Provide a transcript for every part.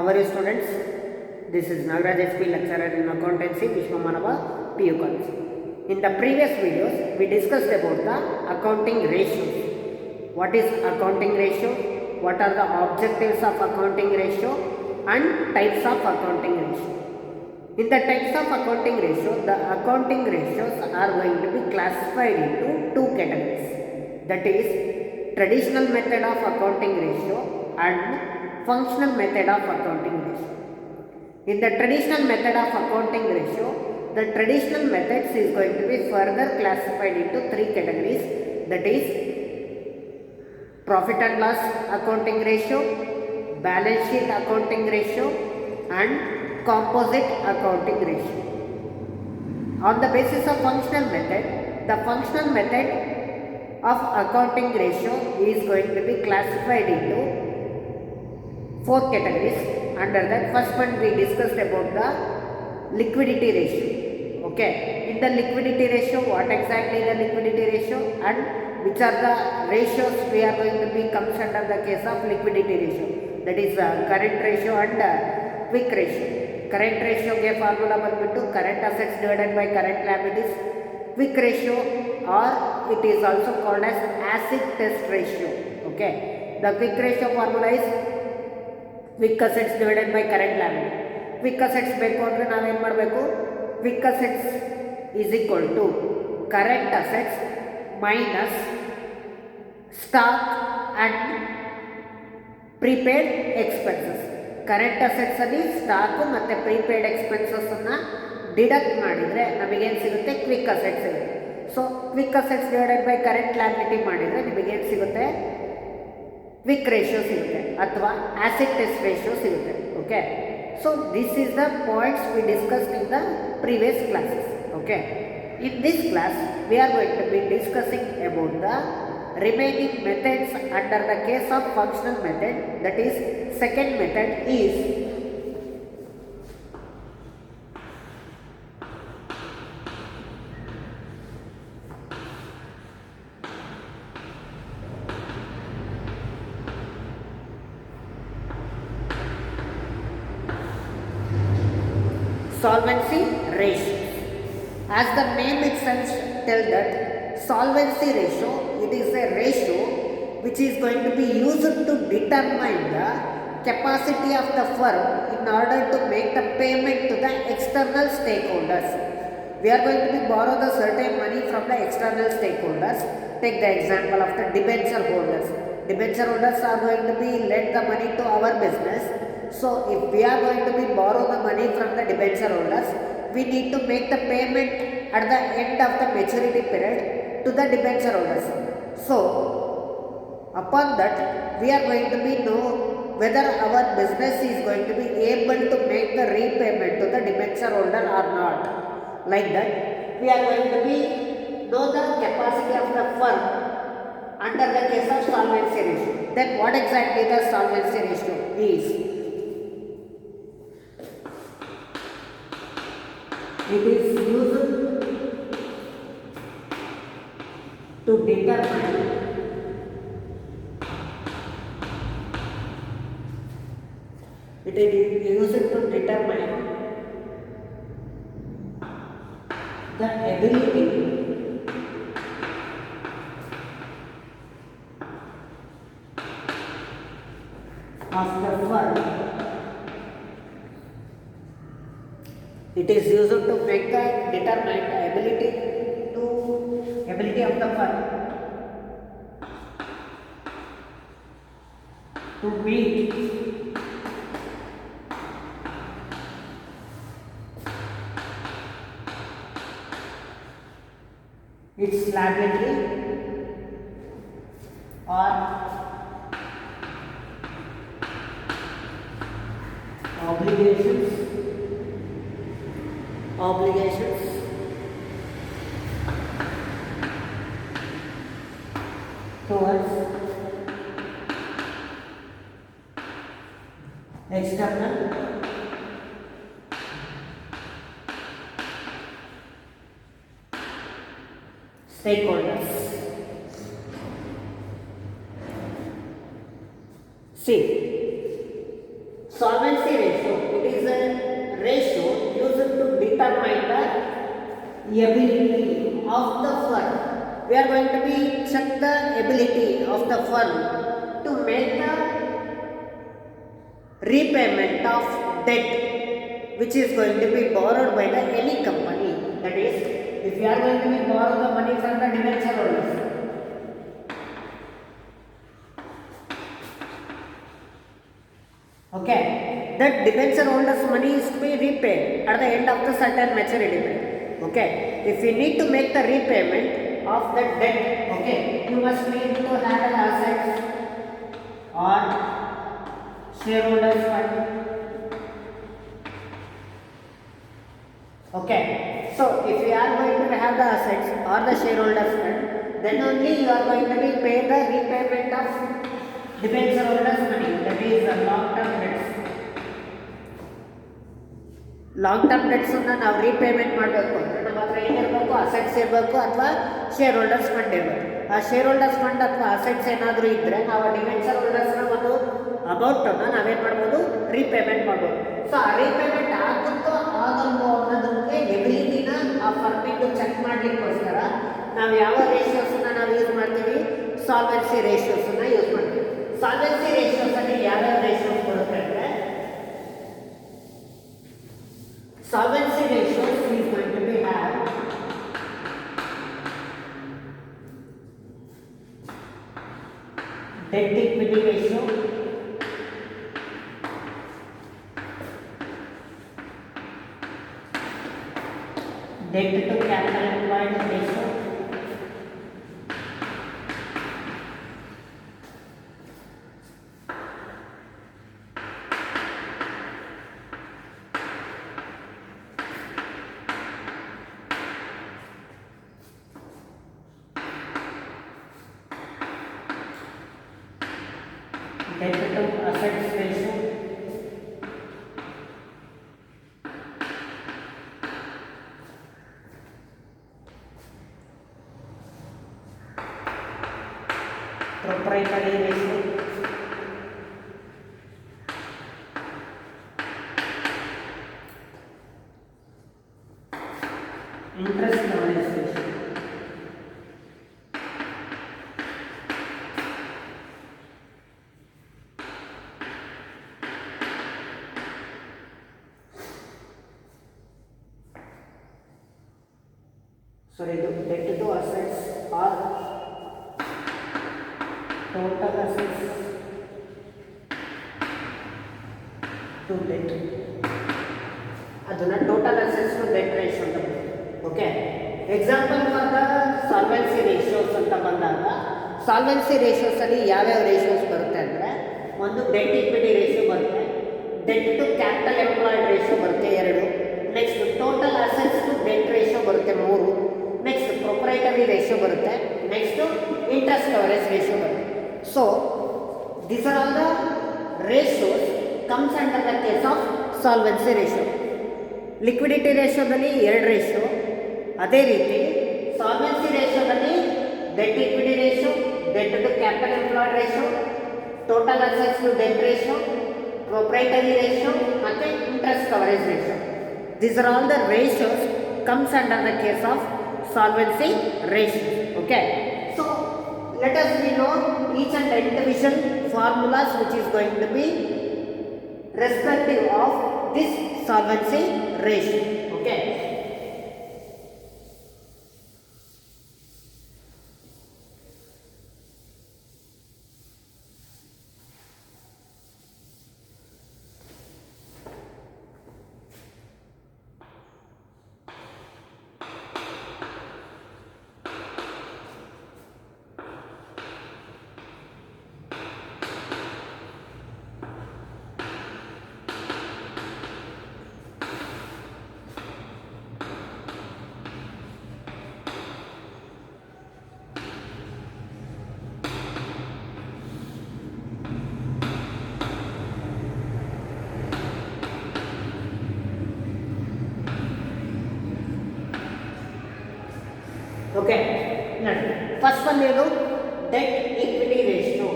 How are you students? This is Nagaraj SP, lecturer in accountancy, Vishwamanava PU College. In the previous videos, we discussed about the accounting ratios. What is accounting ratio? What are the objectives of accounting ratio? And types of accounting ratio. In the types of accounting ratio, the accounting ratios are going to be classified into two categories. That is, traditional method of accounting ratio and functional method of accounting ratio. In the traditional method of accounting ratio, the traditional methods is going to be further classified into three categories. That is, profit and loss accounting ratio, balance sheet accounting ratio, and composite accounting ratio. On the basis of functional method, the functional method of accounting ratio is going to be classified into four categories. Under that, first one we discussed about the liquidity ratio. Okay, in the liquidity ratio, what exactly the liquidity ratio and which are the ratios we are going to be comes under the case of liquidity ratio. That is current ratio and quick ratio. Current ratio ಗೆ formula ಬಂದ್ಬಿಟ್ಟು current assets divided by current liabilities. Quick ratio, or it is also called as acid test ratio. Okay, the quick ratio formula is quick assets divided by current liability. Quick assets ಬೇಕು ಅಂದರೆ ನಾವೇನು ಮಾಡಬೇಕು? Quick assets is equal to current assets minus stock and prepaid expenses. Current ಅಸೆಟ್ಸಲ್ಲಿ stock ಮತ್ತು prepaid ಎಕ್ಸ್ಪೆನ್ಸಸ್ಸನ್ನು deduct ಮಾಡಿದರೆ ನಮಗೇನು ಸಿಗುತ್ತೆ? ಕ್ವಿಕ್ ಅಸೆಟ್ಸ್ ಸಿಗುತ್ತೆ. So quick assets divided by current liability ಮಾಡಿದರೆ ನಿಮಗೇನು ಸಿಗುತ್ತೆ? ಕ್ವಿಕ್ ರೇಷಿಯೋ ಸಿಗುತ್ತೆ ಅಥವಾ ಆಸಿಡ್ ಟೆಸ್ಟ್ ರೇಷಿಯೋ ಸಿಗುತ್ತೆ. Okay, so this is the points we discussed in the previous classes. Okay, in this class we are going to be discussing about the remaining methods under the case of functional method. That is second method is solvency ratios. As the name itself tells that solvency ratio, it is a ratio which is going to be used to determine the capacity of the firm in order to make the payment to the external stakeholders. We are going to be borrow the certain money from the external stakeholders. Take the example of the debenture holders. Debenture holders are going to be lend the money to our business. So if we are going to be borrow the money from the debenture holders, we need to make the payment at the end of the maturity period to the debenture holders. So upon that, we are going to be know whether our business is going to be able to make the repayment to the debenture holder or not. Like that, we are going to be know the capacity of the firm under the case of solvency ratio. Then what exactly the solvency ratio is? It is used to determine the ability of the firm. It is used to make the determine the ability of the firm to meet its liability or obligations towards external stakeholders. See, Solvency ratio, it is a ratio used to determine the ability of the firm. We are going to be check the ability of the firm to make the repayment of debt which is going to be borrowed by the any company. That is, if you are going to be borrow the money from the debenture holders, okay, that debenture holders money is to be repaid at the end of the certain maturity period. Okay, if you need to make the repayment of the debt, okay, you must need to have an assets or shareholders fund. Okay, so if you are going to have the assets or the shareholders fund, then only you are going to be pay the repayment of debenture holders money, that is the long term debts. Long term ಡೆಟ್ಸನ್ನು ನಾವು repayment ಮಾಡಬೇಕು ಅಂದರೆ ನಮ್ಮ ಹತ್ರ ಏನಿರಬೇಕು, assets ಇರಬೇಕು ಅಥವಾ share holders fund ಇರಬೇಕು. ಆ ಶೇರ್ ಹೋಲ್ಡರ್ಸ್ ಫಂಡ್ ಅಥವಾ ಅಸೆಟ್ಸ್ ಏನಾದರೂ ಇದ್ದರೆ ನಾವು ಡಿವೆಂಚರ್ ಹೋಲ್ಡರ್ಸ್ನ ಒಂದು ಅಮೌಂಟನ್ನು ನಾವೇನು ಮಾಡ್ಬೋದು, ರೀಪೇಮೆಂಟ್ ಮಾಡ್ಬೋದು. ಸೊ ಆ ರೀಪೇಮೆಂಟ್ ಆಗುತ್ತೋ ಆಗಲ್ವೋ ಅನ್ನೋದಕ್ಕೆ ಎಬಿಲಿಟಿನ ಆ ಫರ್ಮಿಂಗ್ ಚೆಕ್ ಮಾಡಲಿಕ್ಕೋಸ್ಕರ ನಾವು ಯಾವ ರೇಷಿಯೋಸನ್ನು ನಾವು ಯೂಸ್ ಮಾಡ್ತೀವಿ, ಸಾಲ್ವೆನ್ಸಿ ರೇಷಿಯೋಸನ್ನು ಯೂಸ್ ಮಾಡ್ತೀವಿ. ಸಾಲ್ವೆನ್ಸಿ ರೇಷಿಯೋಸಲ್ಲಿ ಯಾವ್ಯಾವ ರೇಷಿಯೋಸ್ ಬರುತ್ತೆ ಅಂದರೆ, solvency ratios is going to be have debt equity ratio, debt to capital employed ratio, debt to assets ratio, proprietary ratio, interest coverage ratio. Sorry, debt to assets or total assets to debt, ಅದನ್ನ total assets to debt ratio ಅಂತ ಬರುತ್ತೆ. Okay, example for the solvency ratios ಅಂತ ಬಂದಾಗ, solvency ರೇಷಿಯೋಸಲ್ಲಿ ಯಾವ್ಯಾವ ratios ಬರುತ್ತೆ ಅಂದರೆ, ಒಂದು ಡೆಟ್ ಇಕ್ವಿಟಿ ರೇಷಿಯೋ ಬರುತ್ತೆ, debt to capital employed ratio ಬರುತ್ತೆ 2, next total assets to debt ratio ಬರುತ್ತೆ 3, ನೆಕ್ಸ್ಟ್ ಪ್ರೊಪ್ರೈಟರಿ ರೇಷಿಯೋ ಬರುತ್ತೆ, ನೆಕ್ಸ್ಟ್ ಇಂಟ್ರೆಸ್ಟ್ ಕವರೇಜ್ ರೇಷಿಯೋ ಬರುತ್ತೆ. So these are all the ratios comes under the case of solvency ratio. Liquidity ರೇಷಿಯೋದಲ್ಲಿ 2 ratio, ಅದೇ ರೀತಿ solvency ರೇಷಿಯೋದಲ್ಲಿ debt equity ratio, debt to capital employed ratio, total assets to debt ratio, proprietary ratio ಮತ್ತು interest coverage ratio. These are all the ratios comes under the case of solvency ratio. Okay, so let us know each and individual formulas which is going to be respective of this solvency ratio. Okay, okay, ನೋಡಿ first ಒಂದು ಏನು debt equity ratio.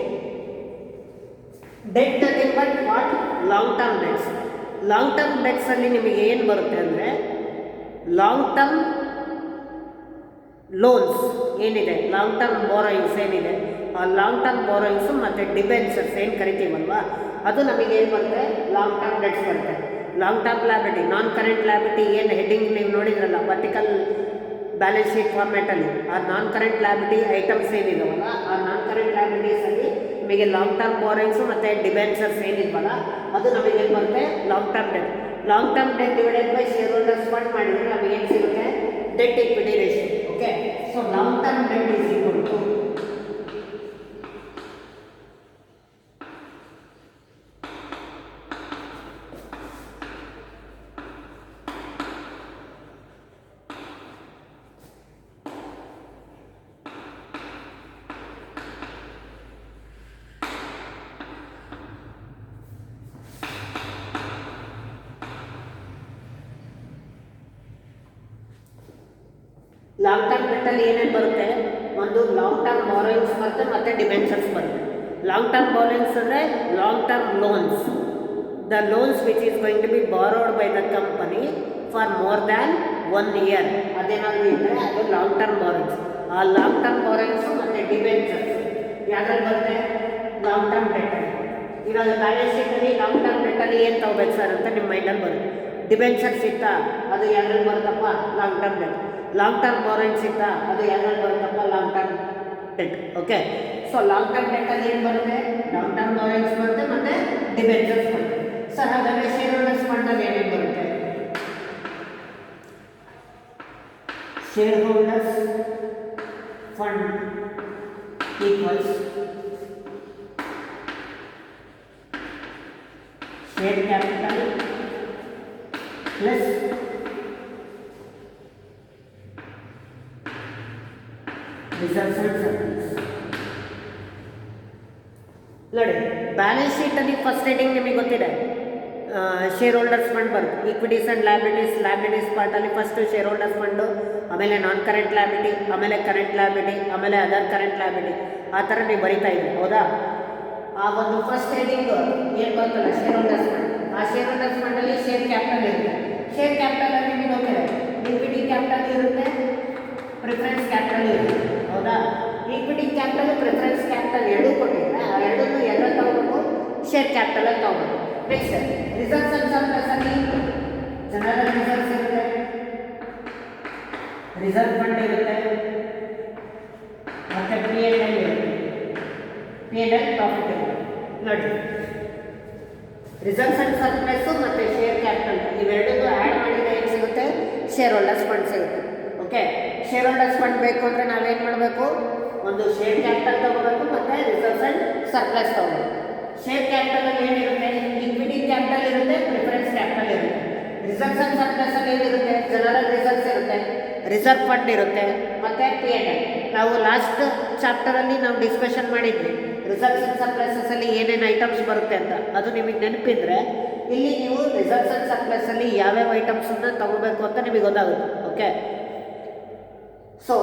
Debt nothing but what long term debts. Long term ಡೆಟ್ಸಲ್ಲಿ ನಿಮಗೆ ಏನು ಬರುತ್ತೆ ಅಂದರೆ long term loans ಏನಿದೆ, long term borrowings ಏನಿದೆ, ಆ ಲಾಂಗ್ ಟರ್ಮ್ ಬೋರೋಯಿಂಗ್ಸು ಮತ್ತು ಡಿಬೆಂಚರ್ಸ್ ಏನು ಕರಿತೀವಲ್ವಾ ಅದು ನಮಗೆ ಏನು ಬರುತ್ತೆ, ಲಾಂಗ್ ಟರ್ಮ್ ಡೆಟ್ಸ್ ಬರುತ್ತೆ. ಲಾಂಗ್ ಟರ್ಮ್ ಲ್ಯಾಬಿಲಿಟಿ, ನಾನ್ ಕರೆಂಟ್ ಲ್ಯಾಬಿಲಿಟಿ ಏನು ಹೆಡ್ಡಿಂಗ್ ನೀವು ನೋಡಿದ್ರಲ್ಲ ವರ್ಟಿಕಲ್ ಬ್ಯಾಲೆನ್ಸ್ ಶೀಟ್ ಫಾರ್ಮ್ಯಾಟಲ್ಲಿ, ಆ ನಾನ್ ಕರೆಂಟ್ ಲ್ಯಾಬಿಲಿಟಿ ಐಟಮ್ಸ್ ಏನಿದಾವಲ್ಲ ಆ ನಾನ್ ಕರೆಂಟ್ ಲ್ಯಾಬಿಲಿಟೀಸಲ್ಲಿ ನಿಮಗೆ ಲಾಂಗ್ ಟರ್ಮ್ ಬೋರೋಯಿಂಗ್ಸು ಮತ್ತು ಡಿಬೆಂಚರ್ಸ್ ಏನಿಲ್ವಲ್ಲ ಅದು ನಮಗೆ ಏನು ಬರುತ್ತೆ, long term debt. Long term debt divided by share holders fund ಮಾಡಿದರೆ ನಮಗೆ ಏನು ಸಿಗುತ್ತೆ, debt equity ratio. Okay, so long term debt is equal to long term ಡೆಟ್ಟಲ್ಲಿ ಏನೇನು ಬರುತ್ತೆ, ಒಂದು ಲಾಂಗ್ ಟರ್ಮ್ ಬಾರೋಯಿಂಗ್ಸ್ ಬರುತ್ತೆ ಮತ್ತು ಡಿಬೆಂಚರ್ಸ್ ಬರುತ್ತೆ. ಲಾಂಗ್ ಟರ್ಮ್ ಬಾರೋಯಿಂಗ್ಸ್ ಅಂದರೆ long term loans, the loans which is going to be borrowed by the company for more than 1 year, ಅದೇನಾದರೂ ಇದ್ದರೆ ಅದು ಲಾಂಗ್ ಟರ್ಮ್ ಬಾರೋಯಿಂಗ್ಸ್. ಆ ಲಾಂಗ್ ಟರ್ಮ್ ಬಾರೋಯಿಂಗ್ಸು ಮತ್ತು debentures ಯಾವ್ದ್ರಲ್ಲಿ ಬರುತ್ತೆ, ಲಾಂಗ್ ಟರ್ಮ್ ಡೆಟ್ಟಲ್ಲಿ. ಇವಾಗ ಬ್ಯಾಲೆನ್ಸ್ ಶೀಟಲ್ಲಿ ಲಾಂಗ್ ಟರ್ಮ್ ಡೆಟ್ಟಲ್ಲಿ ಏನು ತಗೋಬೇಕು ಸರ್ ಅಂತ ನಿಮ್ಮ ಮೈಂಡಲ್ಲಿ ಬರುತ್ತೆ. ಡಿಬೆಂಚರ್ಸ್ ಇತ್ತಾ, ಅದು ಯಾವ್ದ್ರಲ್ಲಿ ಬರುತ್ತಪ್ಪ, long term debt. Long term borrowings ಇತ್ತಾ, ಅದು ಯಾವ್ದ್ರಲ್ಲಿ ಬರುತ್ತಪ್ಪ, long term debt. Okay, so long term ಡೆಟ್ಟಲ್ಲಿ ಏನು ಬರುತ್ತೆ, ಲಾಂಗ್ ಟರ್ಮ್ ಬಾರೋಯಿಂಗ್ಸ್ ಬರುತ್ತೆ ಮತ್ತು ಡಿಬೆಂಚರ್ಸ್ ಬರುತ್ತೆ. ಸರ್ ಹಾಗಾದರೆ ಶೇರ್ ಹೋಲ್ಡರ್ಸ್ ಫಂಡಲ್ಲಿ ಏನೇನು ಬರುತ್ತೆ, share holders fund equals share capital plus reserves and surplus. ನೋಡಿ, ಬ್ಯಾಲೆನ್ಸ್ ಶೀಟಲ್ಲಿ ಫಸ್ಟ್ ಹೆಡಿಂಗ್ ನಿಮಗೆ ಗೊತ್ತಿದೆ, ಶೇರ್ ಹೋಲ್ಡರ್ಸ್ ಫಂಡ್ ಬರುತ್ತೆ. ಈಕ್ವಿಟೀಸ್ ಆ್ಯಂಡ್ ಲ್ಯಾಬಿಲಿಟೀಸ್ ಪಾರ್ಟಲ್ಲಿ ಫಸ್ಟು ಶೇರ್ ಹೋಲ್ಡರ್ಸ್ ಫಂಡು, ಆಮೇಲೆ ನಾನ್ ಕರೆಂಟ್ ಲ್ಯಾಬಿಲಿಟಿ, ಆಮೇಲೆ ಕರೆಂಟ್ ಲ್ಯಾಬಿಲಿಟಿ, ಆಮೇಲೆ ಅದರ್ ಕರೆಂಟ್ ಲ್ಯಾಬಿಲಿಟಿ, ಆ ಥರ ನೀವು ಬರೀತಾ ಇದ್ದೀವಿ, ಹೌದಾ? ಆ ಒಂದು ಫಸ್ಟ್ ಹೆಡಿಂಗು ಏನು ಬರ್ತಲ್ಲ, ಶೇರ್ ಹೋಲ್ಡರ್ಸ್ ಫಂಡ್. ಆ ಶೇರ್ ಹೋಲ್ಡರ್ಸ್ ಫಂಡಲ್ಲಿ ಶೇರ್ ಕ್ಯಾಪಿಟಲ್ ಇರುತ್ತೆ. ಶೇರ್ ಕ್ಯಾಪಿಟಲಲ್ಲಿ ನಿಮಗೆ ಗೊತ್ತಿದೆ, ಈಕ್ವಿಟಿ ಕ್ಯಾಪಿಟಲ್ ಇರುತ್ತೆ, ಪ್ರಿಫರೆನ್ಸ್ ಕ್ಯಾಪಿಟಲ್ ಇರುತ್ತೆ, ಹೌದಾ? ಈಕ್ವಿಟಿ ಕ್ಯಾಪಿಟಲ್ ಪ್ರಿಫರೆನ್ಸ್ ಕ್ಯಾಪಿಟಲ್ ಎರಡೂ ಕೊಟ್ಟಿದ್ರೆ ಆ ಎರಡನ್ನೂ ಎಲ್ಲರಲ್ಲಿ ತಗೋಬೇಕು, ಶೇರ್ ಕ್ಯಾಪಿಟಲಲ್ಲಿ ತಗೋಬೇಕು. ನೆಕ್ಸ್ಟ್ ರಿಸರ್ವ್ಸ್ ಅಂಡ್ ಸರ್ಪ್ಲಸ್ ಅಲ್ಲಿ ಜನರಲ್ ರಿಸರ್ವ್ಸ್ ಇರುತ್ತೆ, ರಿಸರ್ವ್ ಫಂಡ್ ಇರುತ್ತೆ, ಮತ್ತೆ P&L ಇರುತ್ತೆ, P&L ಪ್ರಾಫಿಟ್ ಇರುತ್ತೆ. ನೋಡಿ, ರಿಸರ್ವ್ಸ್ ಅಂಡ್ ಸರ್ಪ್ಲಸ್ ಮತ್ತು ಶೇರ್ ಕ್ಯಾಪಿಟಲ್ ಇವೆರಡನ್ನೂ ಆ್ಯಡ್ ಮಾಡಿದರೆ ಏನು ಸಿಗುತ್ತೆ, ಶೇರ್ ಹೋಲ್ಡರ್ಸ್ ಫಂಡ್ ಸಿಗುತ್ತೆ. ಓಕೆ, ಶೇರ್ ಹೋಲ್ಡರ್ಸ್ ಫಂಡ್ ಬೇಕು ಅಂದರೆ ನಾವೇನು ಮಾಡಬೇಕು, ಒಂದು ಶೇರ್ ಕ್ಯಾಪಿಟಲ್ ತಗೋಬೇಕು ಮತ್ತು ರಿಸರ್ವ್ಸ್ ಆ್ಯಂಡ್ ಸರ್ಪ್ಲಸ್ ತಗೋಬೇಕು. ಶೇರ್ ಕ್ಯಾಪಿಟಲಲ್ಲಿ ಏನಿರುತ್ತೆ, ಈಕ್ವಿಟಿ ಕ್ಯಾಪಿಟಲ್ ಇರುತ್ತೆ, ಪ್ರಿಫರೆನ್ಸ್ ಕ್ಯಾಪಿಟಲ್ ಇರುತ್ತೆ. ರಿಸರ್ವ್ಸ್ ಆ್ಯಂಡ್ ಸರ್ಪ್ಲಸಲ್ಲಿ ಏನಿರುತ್ತೆ, ಜನರಲ್ ರಿಸರ್ವ್ಸ್ ಇರುತ್ತೆ, ರಿಸರ್ವ್ ಫಂಡ್ ಇರುತ್ತೆ ಮತ್ತು P&L. ನಾವು ಲಾಸ್ಟ್ ಚಾಪ್ಟರಲ್ಲಿ ನಾವು ಡಿಸ್ಕಷನ್ ಮಾಡಿದ್ವಿ ರಿಸರ್ವ್ಸ್ ಆ್ಯಂಡ್ ಸರ್ಪ್ಲಸಲ್ಲಿ ಏನೇನು ಐಟಮ್ಸ್ ಬರುತ್ತೆ ಅಂತ. ಅದು ನಿಮಗೆ ನೆನಪಿದ್ರೆ ಇಲ್ಲಿ ನೀವು ರಿಸರ್ವ್ಸ್ ಆ್ಯಂಡ್ ಸರ್ಪ್ಲಸಲ್ಲಿ ಯಾವ್ಯಾವ ಐಟಮ್ಸನ್ನು ತಗೋಬೇಕು ಅಂತ ನಿಮಗೆ ಗೊತ್ತಾಗುತ್ತೆ. ಓಕೆ, ಸೊ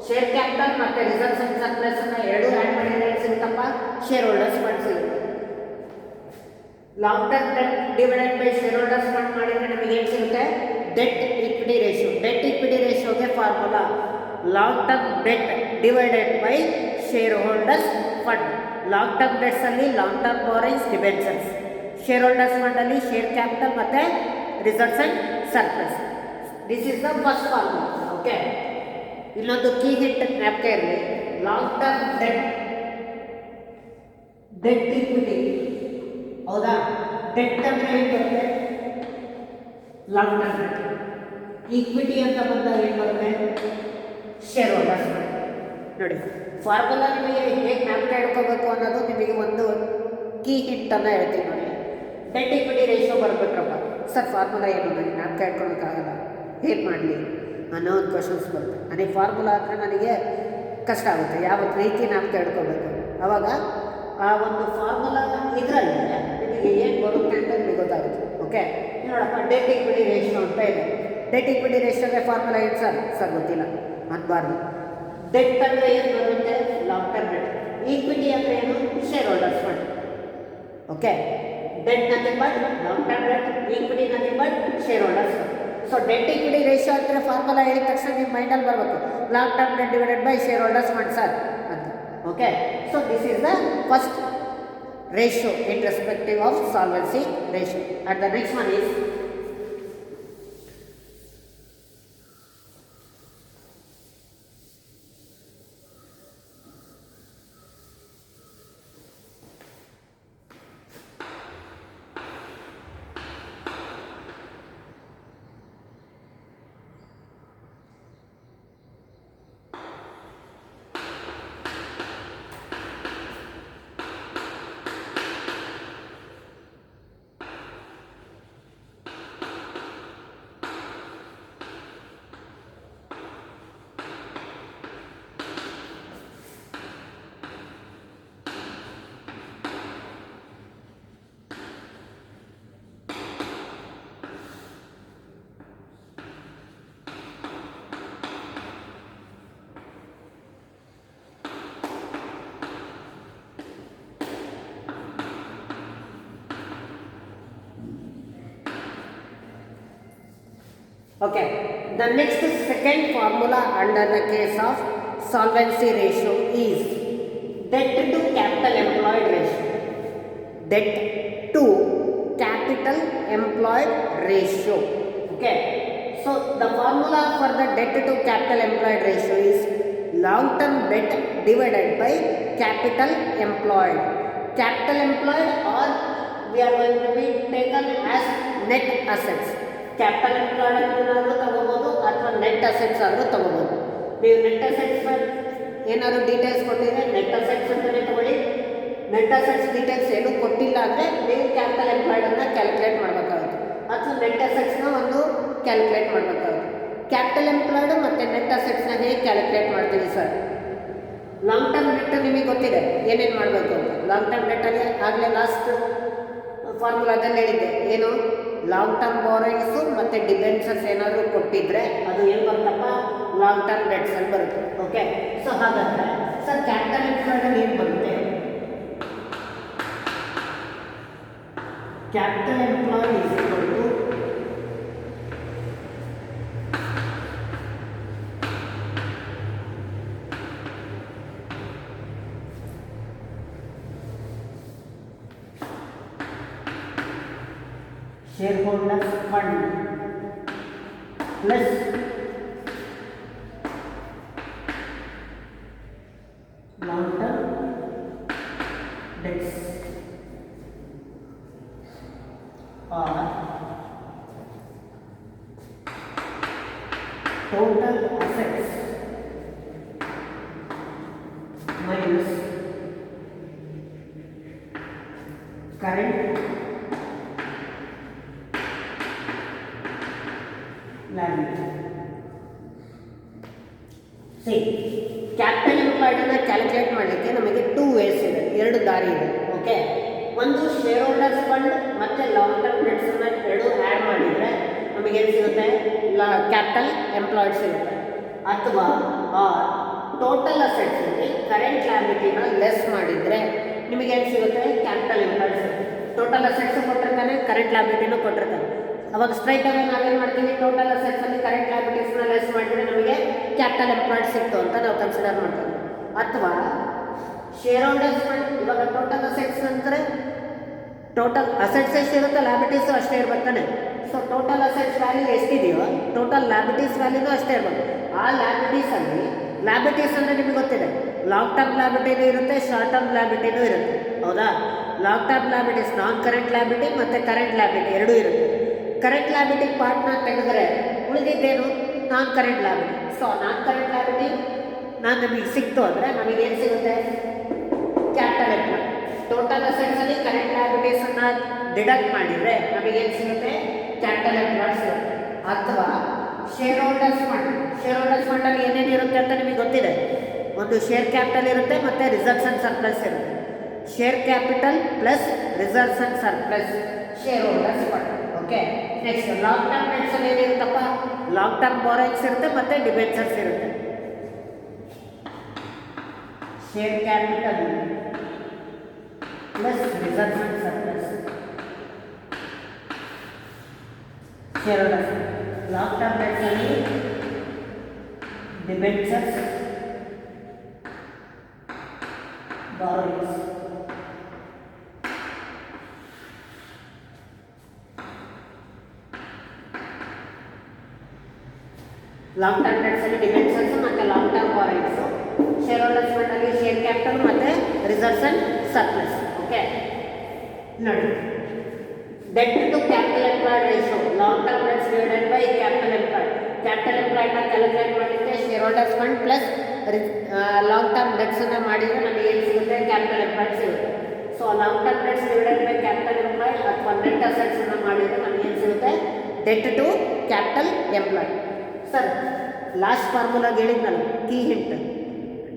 ಶೇರ್ ಕ್ಯಾಪಿಟಲ್ ಮತ್ತು ರಿಸರ್ವ್ಸ್ ಆ್ಯಂಡ್ ಸರ್ಪ್ಲಸನ್ನು ಎರಡೂ ಆ್ಯಡ್ ಮಾಡಿದರೆ ಏನು ಸಿಗುತ್ತಪ್ಪ, ಶೇರ್ ಹೋಲ್ಡರ್ಸ್ ಫಂಡ್ ಸಿಗುತ್ತೆ. Long term debt divided by share holders fund ಮಾಡಿದರೆ ನಮಗೆ ಏನು ಸಿಗುತ್ತೆ, debt equity ratio. Debt equity ರೇಷಿಯೋಗೆ formula long term debt divided by share holders fund. Long term ಡೆಟ್ಸಲ್ಲಿ long term borrowings, debentures. Share holders ಫಂಡಲ್ಲಿ share capital ಮತ್ತು reserves and surplus. This is the first formula. Okay, ಇಲ್ಲೊಂದು key hit ಜ್ಞಾಪಕ ಇರಲಿ, long term debt equity, ಹೌದಾ? Debt ಅಂದರೆ ಏನು ಬರುತ್ತೆ, ಲಾಂಗ್ ಟರ್ಮ್ ಡೆಟ್. ಈಕ್ವಿಟಿ ಅಂತ ಬಂದಾಗ ಏನು ಬರುತ್ತೆ, ಶೇರ್ ಹೋಲ್ಡರ್ಸ್ ಫಂಡ್. ನೋಡಿ, ಫಾರ್ಮುಲಾ ನಿಮಗೆ ಹೇಗೆ ಜ್ಞಾಪಕ ಇಟ್ಕೋಬೇಕು ಅನ್ನೋದು ನಿಮಗೆ ಒಂದು ಕೀ ಹಿಟ್ಟನ್ನು ಹೇಳ್ತೀನಿ ನೋಡಿ. ಡೆಟ್ ಇಕ್ವಿಟಿ ರೇಷಿಯೋ ಬರ್ಬಿಟ್ರಪ್ಪ, ಸರ್ ಫಾರ್ಮುಲಾ ಏನು ನನಗೆ ಜ್ಞಾಪಕ ಇಟ್ಕೊಳಕ್ಕಾಗಲ್ಲ, ಹೇಗೆ ಮಾಡಲಿ ಅನ್ನೋ ಒಂದು ಕ್ವಶನ್ಸ್ ಬರುತ್ತೆ. ನನಗೆ ಫಾರ್ಮುಲಾ ಅಂದರೆ ನನಗೆ ಕಷ್ಟ ಆಗುತ್ತೆ, ಯಾವ ರೀತಿ ಜ್ಞಾಪಕ ಇಟ್ಕೋಬೇಕು. ಆವಾಗ ಆ ಒಂದು ಫಾರ್ಮುಲಾ ಇದರಲ್ಲಿ ನಿಮಗೆ ಏನು ಬರುತ್ತೆ ಅಂತ ನಿಮಗೆ ಗೊತ್ತಾಗುತ್ತೆ. ಓಕೆ, ನೋಡಪ್ಪ, ಡೆಟ್ ಇಕ್ವಿಟಿ ರೇಷಿಯೋ ಅಂತ ಇದೆ. ಡೆಟ್ ಇಕ್ವಿಟಿ ರೇಷಿಯೋಗೆ ಫಾರ್ಮುಲಾ ಏನು ಸರ್ ಗೊತ್ತಿಲ್ಲ ಅನ್ನಬಾರ್ದು. ಡೆಟ್ ಅಂದರೆ ಏನು ಬರುತ್ತೆ, ಲಾಂಗ್ ಟರ್ಮ್ ಡೆಟ್. ಈಕ್ವಿಟಿ ಅಂದರೆ ಏನು, share holders fund. Okay, debt nothing but long term debt, equity nothing but shareholders. So debt equity ratio ಅಂದರೆ ಫಾರ್ಮುಲಾ ಹೇಳಿದ ತಕ್ಷಣ ನಿಮ್ಮ ಮೈಂಡಲ್ಲಿ ಬರಬೇಕು, long term debt divided by share holders fund sir ಅಂತ. Okay, so this is the first ratio in respective of solvency ratio. And the next one is okay, the next second formula under the case of solvency ratio is debt to capital employed ratio. Debt to capital employed ratio. Okay, so the formula for the debt to capital employed ratio is long term debt divided by capital employed. Capital employed, or we are going to be taken as net assets. Capital employed ಏನಾದರೂ ತಗೋಬೋದು ಅಥವಾ net assets ಆದರೂ ತಗೋಬೋದು. ನೀವು net assets ಏನಾದರೂ details ಕೊಟ್ಟಿದ್ರೆ net assets ಅಂತಲೇ ತಗೊಳ್ಳಿ. ನೆಟ್ ಅಸೆಟ್ಸ್ ಡೀಟೇಲ್ಸ್ ಏನೂ ಕೊಟ್ಟಿಲ್ಲ ಅಂದರೆ ನೀವು ಕ್ಯಾಪಿಟಲ್ ಎಂಪ್ಲಾಯ್ಡನ್ನು ಕ್ಯಾಲ್ಕುಲೇಟ್ ಮಾಡಬೇಕಾಗುತ್ತೆ, ಅಥವಾ ನೆಟ್ ಅಸೆಟ್ಸ್ನ ಒಂದು ಕ್ಯಾಲ್ಕುಲೇಟ್ ಮಾಡಬೇಕಾಗುತ್ತೆ. ಕ್ಯಾಪಿಟಲ್ ಎಂಪ್ಲಾಯ್ಡು ಮತ್ತು ನೆಟ್ ಅಸೆಟ್ಸ್ನ ಹೇಗೆ ಕ್ಯಾಲ್ಕುಲೇಟ್ ಮಾಡ್ತೀವಿ ಸರ್? ಲಾಂಗ್ ಟರ್ಮ್ ಡೆಟ್ ನಿಮಗೆ ಗೊತ್ತಿದೆ ಏನೇನು ಮಾಡಬೇಕು ಅಂತ. ಲಾಂಗ್ ಟರ್ಮ್ ಡೆಟ್ಟಲ್ಲಿ ಆಗಲೇ ಲಾಸ್ಟ್ ಫಾರ್ಮುಲಾದಲ್ಲಿ ಹೇಳಿದ್ದೆ, ಏನು ಲಾಂಗ್ ಟರ್ಮ್ ಬಾರೋಯಿಂಗ್ಸು ಮತ್ತು ಡಿಬೆಂಚರ್ಸ್ ಏನಾದರೂ ಕೊಟ್ಟಿದ್ರೆ ಅದು ಏನು ಬರುತ್ತಪ್ಪ, ಲಾಂಗ್ ಟರ್ಮ್ ಡೆಟ್ಸ್ ಅಲ್ಲಿ ಬರುತ್ತೆ. ಓಕೆ, ಸೊ ಹಾಗಾದರೆ ಸರ್ ಕ್ಯಾಪಿಟಲ್ ಎಂಪ್ಲಾಯ್ಡ್ ಏನು ಬರುತ್ತೆ? Capital employed is equal to shareholders fund plus long term debts or total assets minus current liability. See, capital ಎಂಪ್ಲಾಯ್ಡನ್ನು ಕ್ಯಾಲ್ಕುಲೇಟ್ ಮಾಡಲಿಕ್ಕೆ ನಮಗೆ 2 ways ಇದೆ, 2 ದಾರಿ ಇದೆ. ಓಕೆ, ಒಂದು ಶೇರ್ ಹೋಲ್ಡರ್ಸ್ ಫಂಡ್ ಮತ್ತು ಲಾಂಗ್ ಟರ್ಮ್ ಡೆಟ್ಸನ್ನು ಎರಡು ಆ್ಯಡ್ ಮಾಡಿದರೆ ನಮಗೇನು ಸಿಗುತ್ತೆ? ಕ್ಯಾಪಿಟಲ್ ಎಂಪ್ಲಾಯ್ಡ್ ಸಿಗುತ್ತೆ. ಅಥವಾ ಟೋಟಲ್ ಅಸೆಟ್ಸಲ್ಲಿ ಕರೆಂಟ್ ಲಯಬಿಲಿಟಿನ ಲೆಸ್ ಮಾಡಿದರೆ ನಿಮಗೇನು ಸಿಗುತ್ತೆ? ಕ್ಯಾಪಿಟಲ್ ಎಂಪ್ಲಾಯ್ಡ್ ಸಿಗುತ್ತೆ. ಟೋಟಲ್ ಅಸೆಟ್ಸು ಕೊಟ್ಟಿರ್ತಾನೆ, ಕರೆಂಟ್ ಲಯಬಿಲಿಟಿನೂ ಕೊಟ್ಟಿರ್ತಾನೆ. ಅವಾಗ ಸ್ಟ್ರೈಟ್ ಆಗಿ ನಾವೇನು ಮಾಡ್ತೀವಿ? ಟೋಟಲ್ ಅಸೆಟ್ಸಲ್ಲಿ ಕರೆಂಟ್ ಲಯಬಿಲಿಟೀಸ್ನ ಲೆಸ್ ಮಾಡಿದರೆ ನಮಗೆ ಕ್ಯಾಪಿಟಲ್ ಎಂಪ್ಲಾಯ್ಡ್ ಸಿಕ್ತು ಅಂತ ನಾವು ಕನ್ಸಿಡರ್ ಮಾಡ್ತೀವಿ. ಅಥವಾ ಶೇರ್ ಹೋಲ್ಡರ್ಸ್ ಫಂಡ್, ಇವಾಗ ಟೋಟಲ್ ಅಸೆಟ್ಸ್ ಅಂದರೆ ಟೋಟಲ್ ಅಸೆಟ್ಸ್ ಎಷ್ಟಿರುತ್ತೆ, ಲಯಬಿಲಿಟೀಸು ಅಷ್ಟೇ ಇರ್ಬೇಕಾನೆ. ಸೊ ಟೋಟಲ್ ಅಸೆಟ್ಸ್ ವ್ಯಾಲ್ಯೂ ಎಷ್ಟಿದೆಯೋ ಟೋಟಲ್ ಲಯಬಿಲಿಟೀಸ್ ವ್ಯಾಲ್ಯೂನೂ ಅಷ್ಟೇ ಇರ್ಬೇಕು. ಆ ಲಯಬಿಲಿಟೀಸಲ್ಲಿ, ಲಯಬಿಲಿಟೀಸ್ ಅಂದರೆ ನಿಮಗೆ ಗೊತ್ತಿದೆ, ಲಾಂಗ್ ಟರ್ಮ್ ಲಯಬಿಲಿಟಿನೂ ಇರುತ್ತೆ, ಶಾರ್ಟ್ ಟರ್ಮ್ ಲಯಬಿಲಿಟಿನೂ ಇರುತ್ತೆ, ಹೌದಾ? Long term liabilities, non current liability ಮತ್ತು ಕರೆಂಟ್ ಲಯಬಿಲಿಟಿ ಎರಡೂ ಇರುತ್ತೆ. ಕರೆಂಟ್ ಲಯಬಿಲಿಟಿ ಪಾರ್ಟ್ನ ತೆಗೆದ್ರೆ ಉಳಿದಿದ್ದೇನು? Non current liability. So non current liability ನಮಗೆ ಸಿಕ್ತು ಅಂದರೆ ನಮಗೇನು ಸಿಗುತ್ತೆ? Capital employed. ಟೋಟಲ್ ಅಸೆಟ್ಸಲ್ಲಿ ಕರೆಂಟ್ ಲಯಬಿಲಿಟೀಸನ್ನು ಡಿಡಕ್ಟ್ ಮಾಡಿದರೆ ನಮಗೇನು ಸಿಗುತ್ತೆ? ಕ್ಯಾಪಿಟಲ್ ಎಂಪ್ಲಾಯ್ಡ್ ಸಿಗುತ್ತೆ. ಅಥವಾ share holders fund, share holders ಫಂಡಲ್ಲಿ ಏನೇನು ಇರುತ್ತೆ ಅಂತ ನಿಮಗೆ ಗೊತ್ತಿದೆ. ಒಂದು ಶೇರ್ ಕ್ಯಾಪಿಟಲ್ ಇರುತ್ತೆ ಮತ್ತು ರಿಸರ್ವ್ಸ್ ಆ್ಯಂಡ್ ಸರ್ಪ್ಲಸ್ ಇರುತ್ತೆ. Share capital plus reserves and surplus share holders fund. Okay, next long term ಡೆಟ್ಸಲ್ಲಿ ಏನಿರುತ್ತಪ್ಪ? ಲಾಂಗ್ ಟರ್ಮ್ ಬಾರೋಯಿಂಗ್ಸ್ ಇರುತ್ತೆ ಮತ್ತು ಡಿಬೆಂಚರ್ಸ್ ಇರುತ್ತೆ. Share capital plus reserve and surplus. Shareholders. Long-term debts only debentures, borrowings. Long term debts ಅಲ್ಲಿ debentures ಮತ್ತು long term borrowings, share holders fund ಅಲ್ಲಿ share capital ಮತ್ತು reserves and surplus. Okay, ನೋಡಿ, debt to capital employed ratio, long term debts divided by capital employed. Capital employed ನ calculate ಮಾಡಲಿಕ್ಕೆ share holders fund plus long term debts ಅನ್ನ ಮಾಡಿದ್ರೆ ನಮಗೆ ಏನು ಸಿಗುತ್ತೆ? ಕ್ಯಾಪಿಟಲ್ ಎಂಪ್ಲಾಯ್ಡ್ ಸಿಗುತ್ತೆ. So long term debts divided by capital employed ಅಥವಾ net assets ಅನ್ನ ಮಾಡಿದ್ರೆ ನಮಗೆ ಏನು ಸಿಗುತ್ತೆ? Debt to capital employed. Sir, last ಫಾರ್ಮುಲಾಗೆ ಹೇಳಿದ್ನಲ್ಲ, key hint,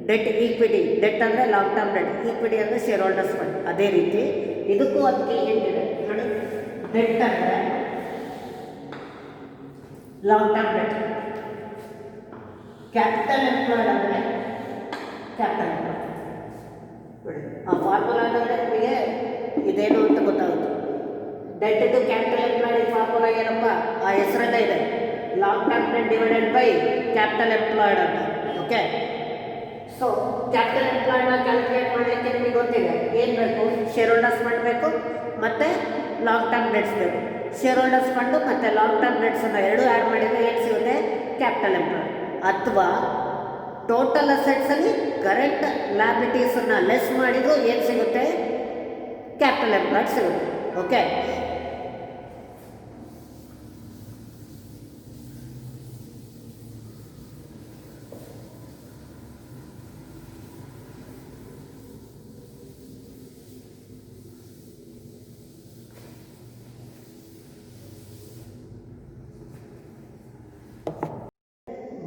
debt equity. Debt ಅಂದರೆ ಲಾಂಗ್ ಟರ್ಮ್ ಡೆಟ್, ಈಕ್ವಿಟಿ ಅಂದರೆ ಶೇರ್ ಹೋಲ್ಡರ್ಸ್ ಫಂಡ್. ಅದೇ ರೀತಿ ಇದಕ್ಕೂ ಒಂದು ಕೀ ಹಿಂಟ್ ಇದೆ ನೋಡಿ. ಡೆಟ್ ಅಂದರೆ long term debt, capital employed ಅಂದರೆ ಕ್ಯಾಪಿಟಲ್ ಎಂಪ್ಲಾಯ್ಡ್. ನೋಡಿ, ಆ ಫಾರ್ಮುಲಾದಲ್ಲಿ ನಿಮಗೆ ಇದೇನು ಅಂತ ಗೊತ್ತಾಗುತ್ತೆ. Debt to capital employed formula ಏನಪ್ಪ? ಆ ಹೆಸರಲ್ಲೇ ಇದೆ, long term debt divided by capital employed ಅಂತ. ಓಕೆ, ಸೊ ಕ್ಯಾಪಿಟಲ್ ಎಂಪ್ಲಾಯ್ಡ್ನ ಕ್ಯಾಲ್ಕುಲೇಟ್ ಮಾಡಲಿಕ್ಕೆ ನಿಮಗೆ ಗೊತ್ತಿದೆ ಏನು ಬೇಕು? ಶೇರ್ ಹೋಲ್ಡರ್ಸ್ ಫಂಡ್ ಬೇಕು ಮತ್ತು ಲಾಂಗ್ ಟರ್ಮ್ ಡೆಟ್ಸ್ ಬೇಕು. ಶೇರ್ ಹೋಲ್ಡರ್ಸ್ ಫಂಡು ಮತ್ತು ಲಾಂಗ್ ಟರ್ಮ್ ಡೆಟ್ಸನ್ನು ಎರಡು ಆ್ಯಡ್ ಮಾಡಿದರೆ ಏನು ಸಿಗುತ್ತೆ? Capital employed. ಅಥವಾ ಟೋಟಲ್ ಅಸೆಟ್ಸಲ್ಲಿ ಕರೆಂಟ್ ಲ್ಯಾಬಿಲಿಟೀಸನ್ನು ಲೆಸ್ ಮಾಡಿದರೂ ಏನು ಸಿಗುತ್ತೆ? ಕ್ಯಾಪಿಟಲ್ ಎಂಪ್ಲಾಯ್ಡ್ ಸಿಗುತ್ತೆ. Okay,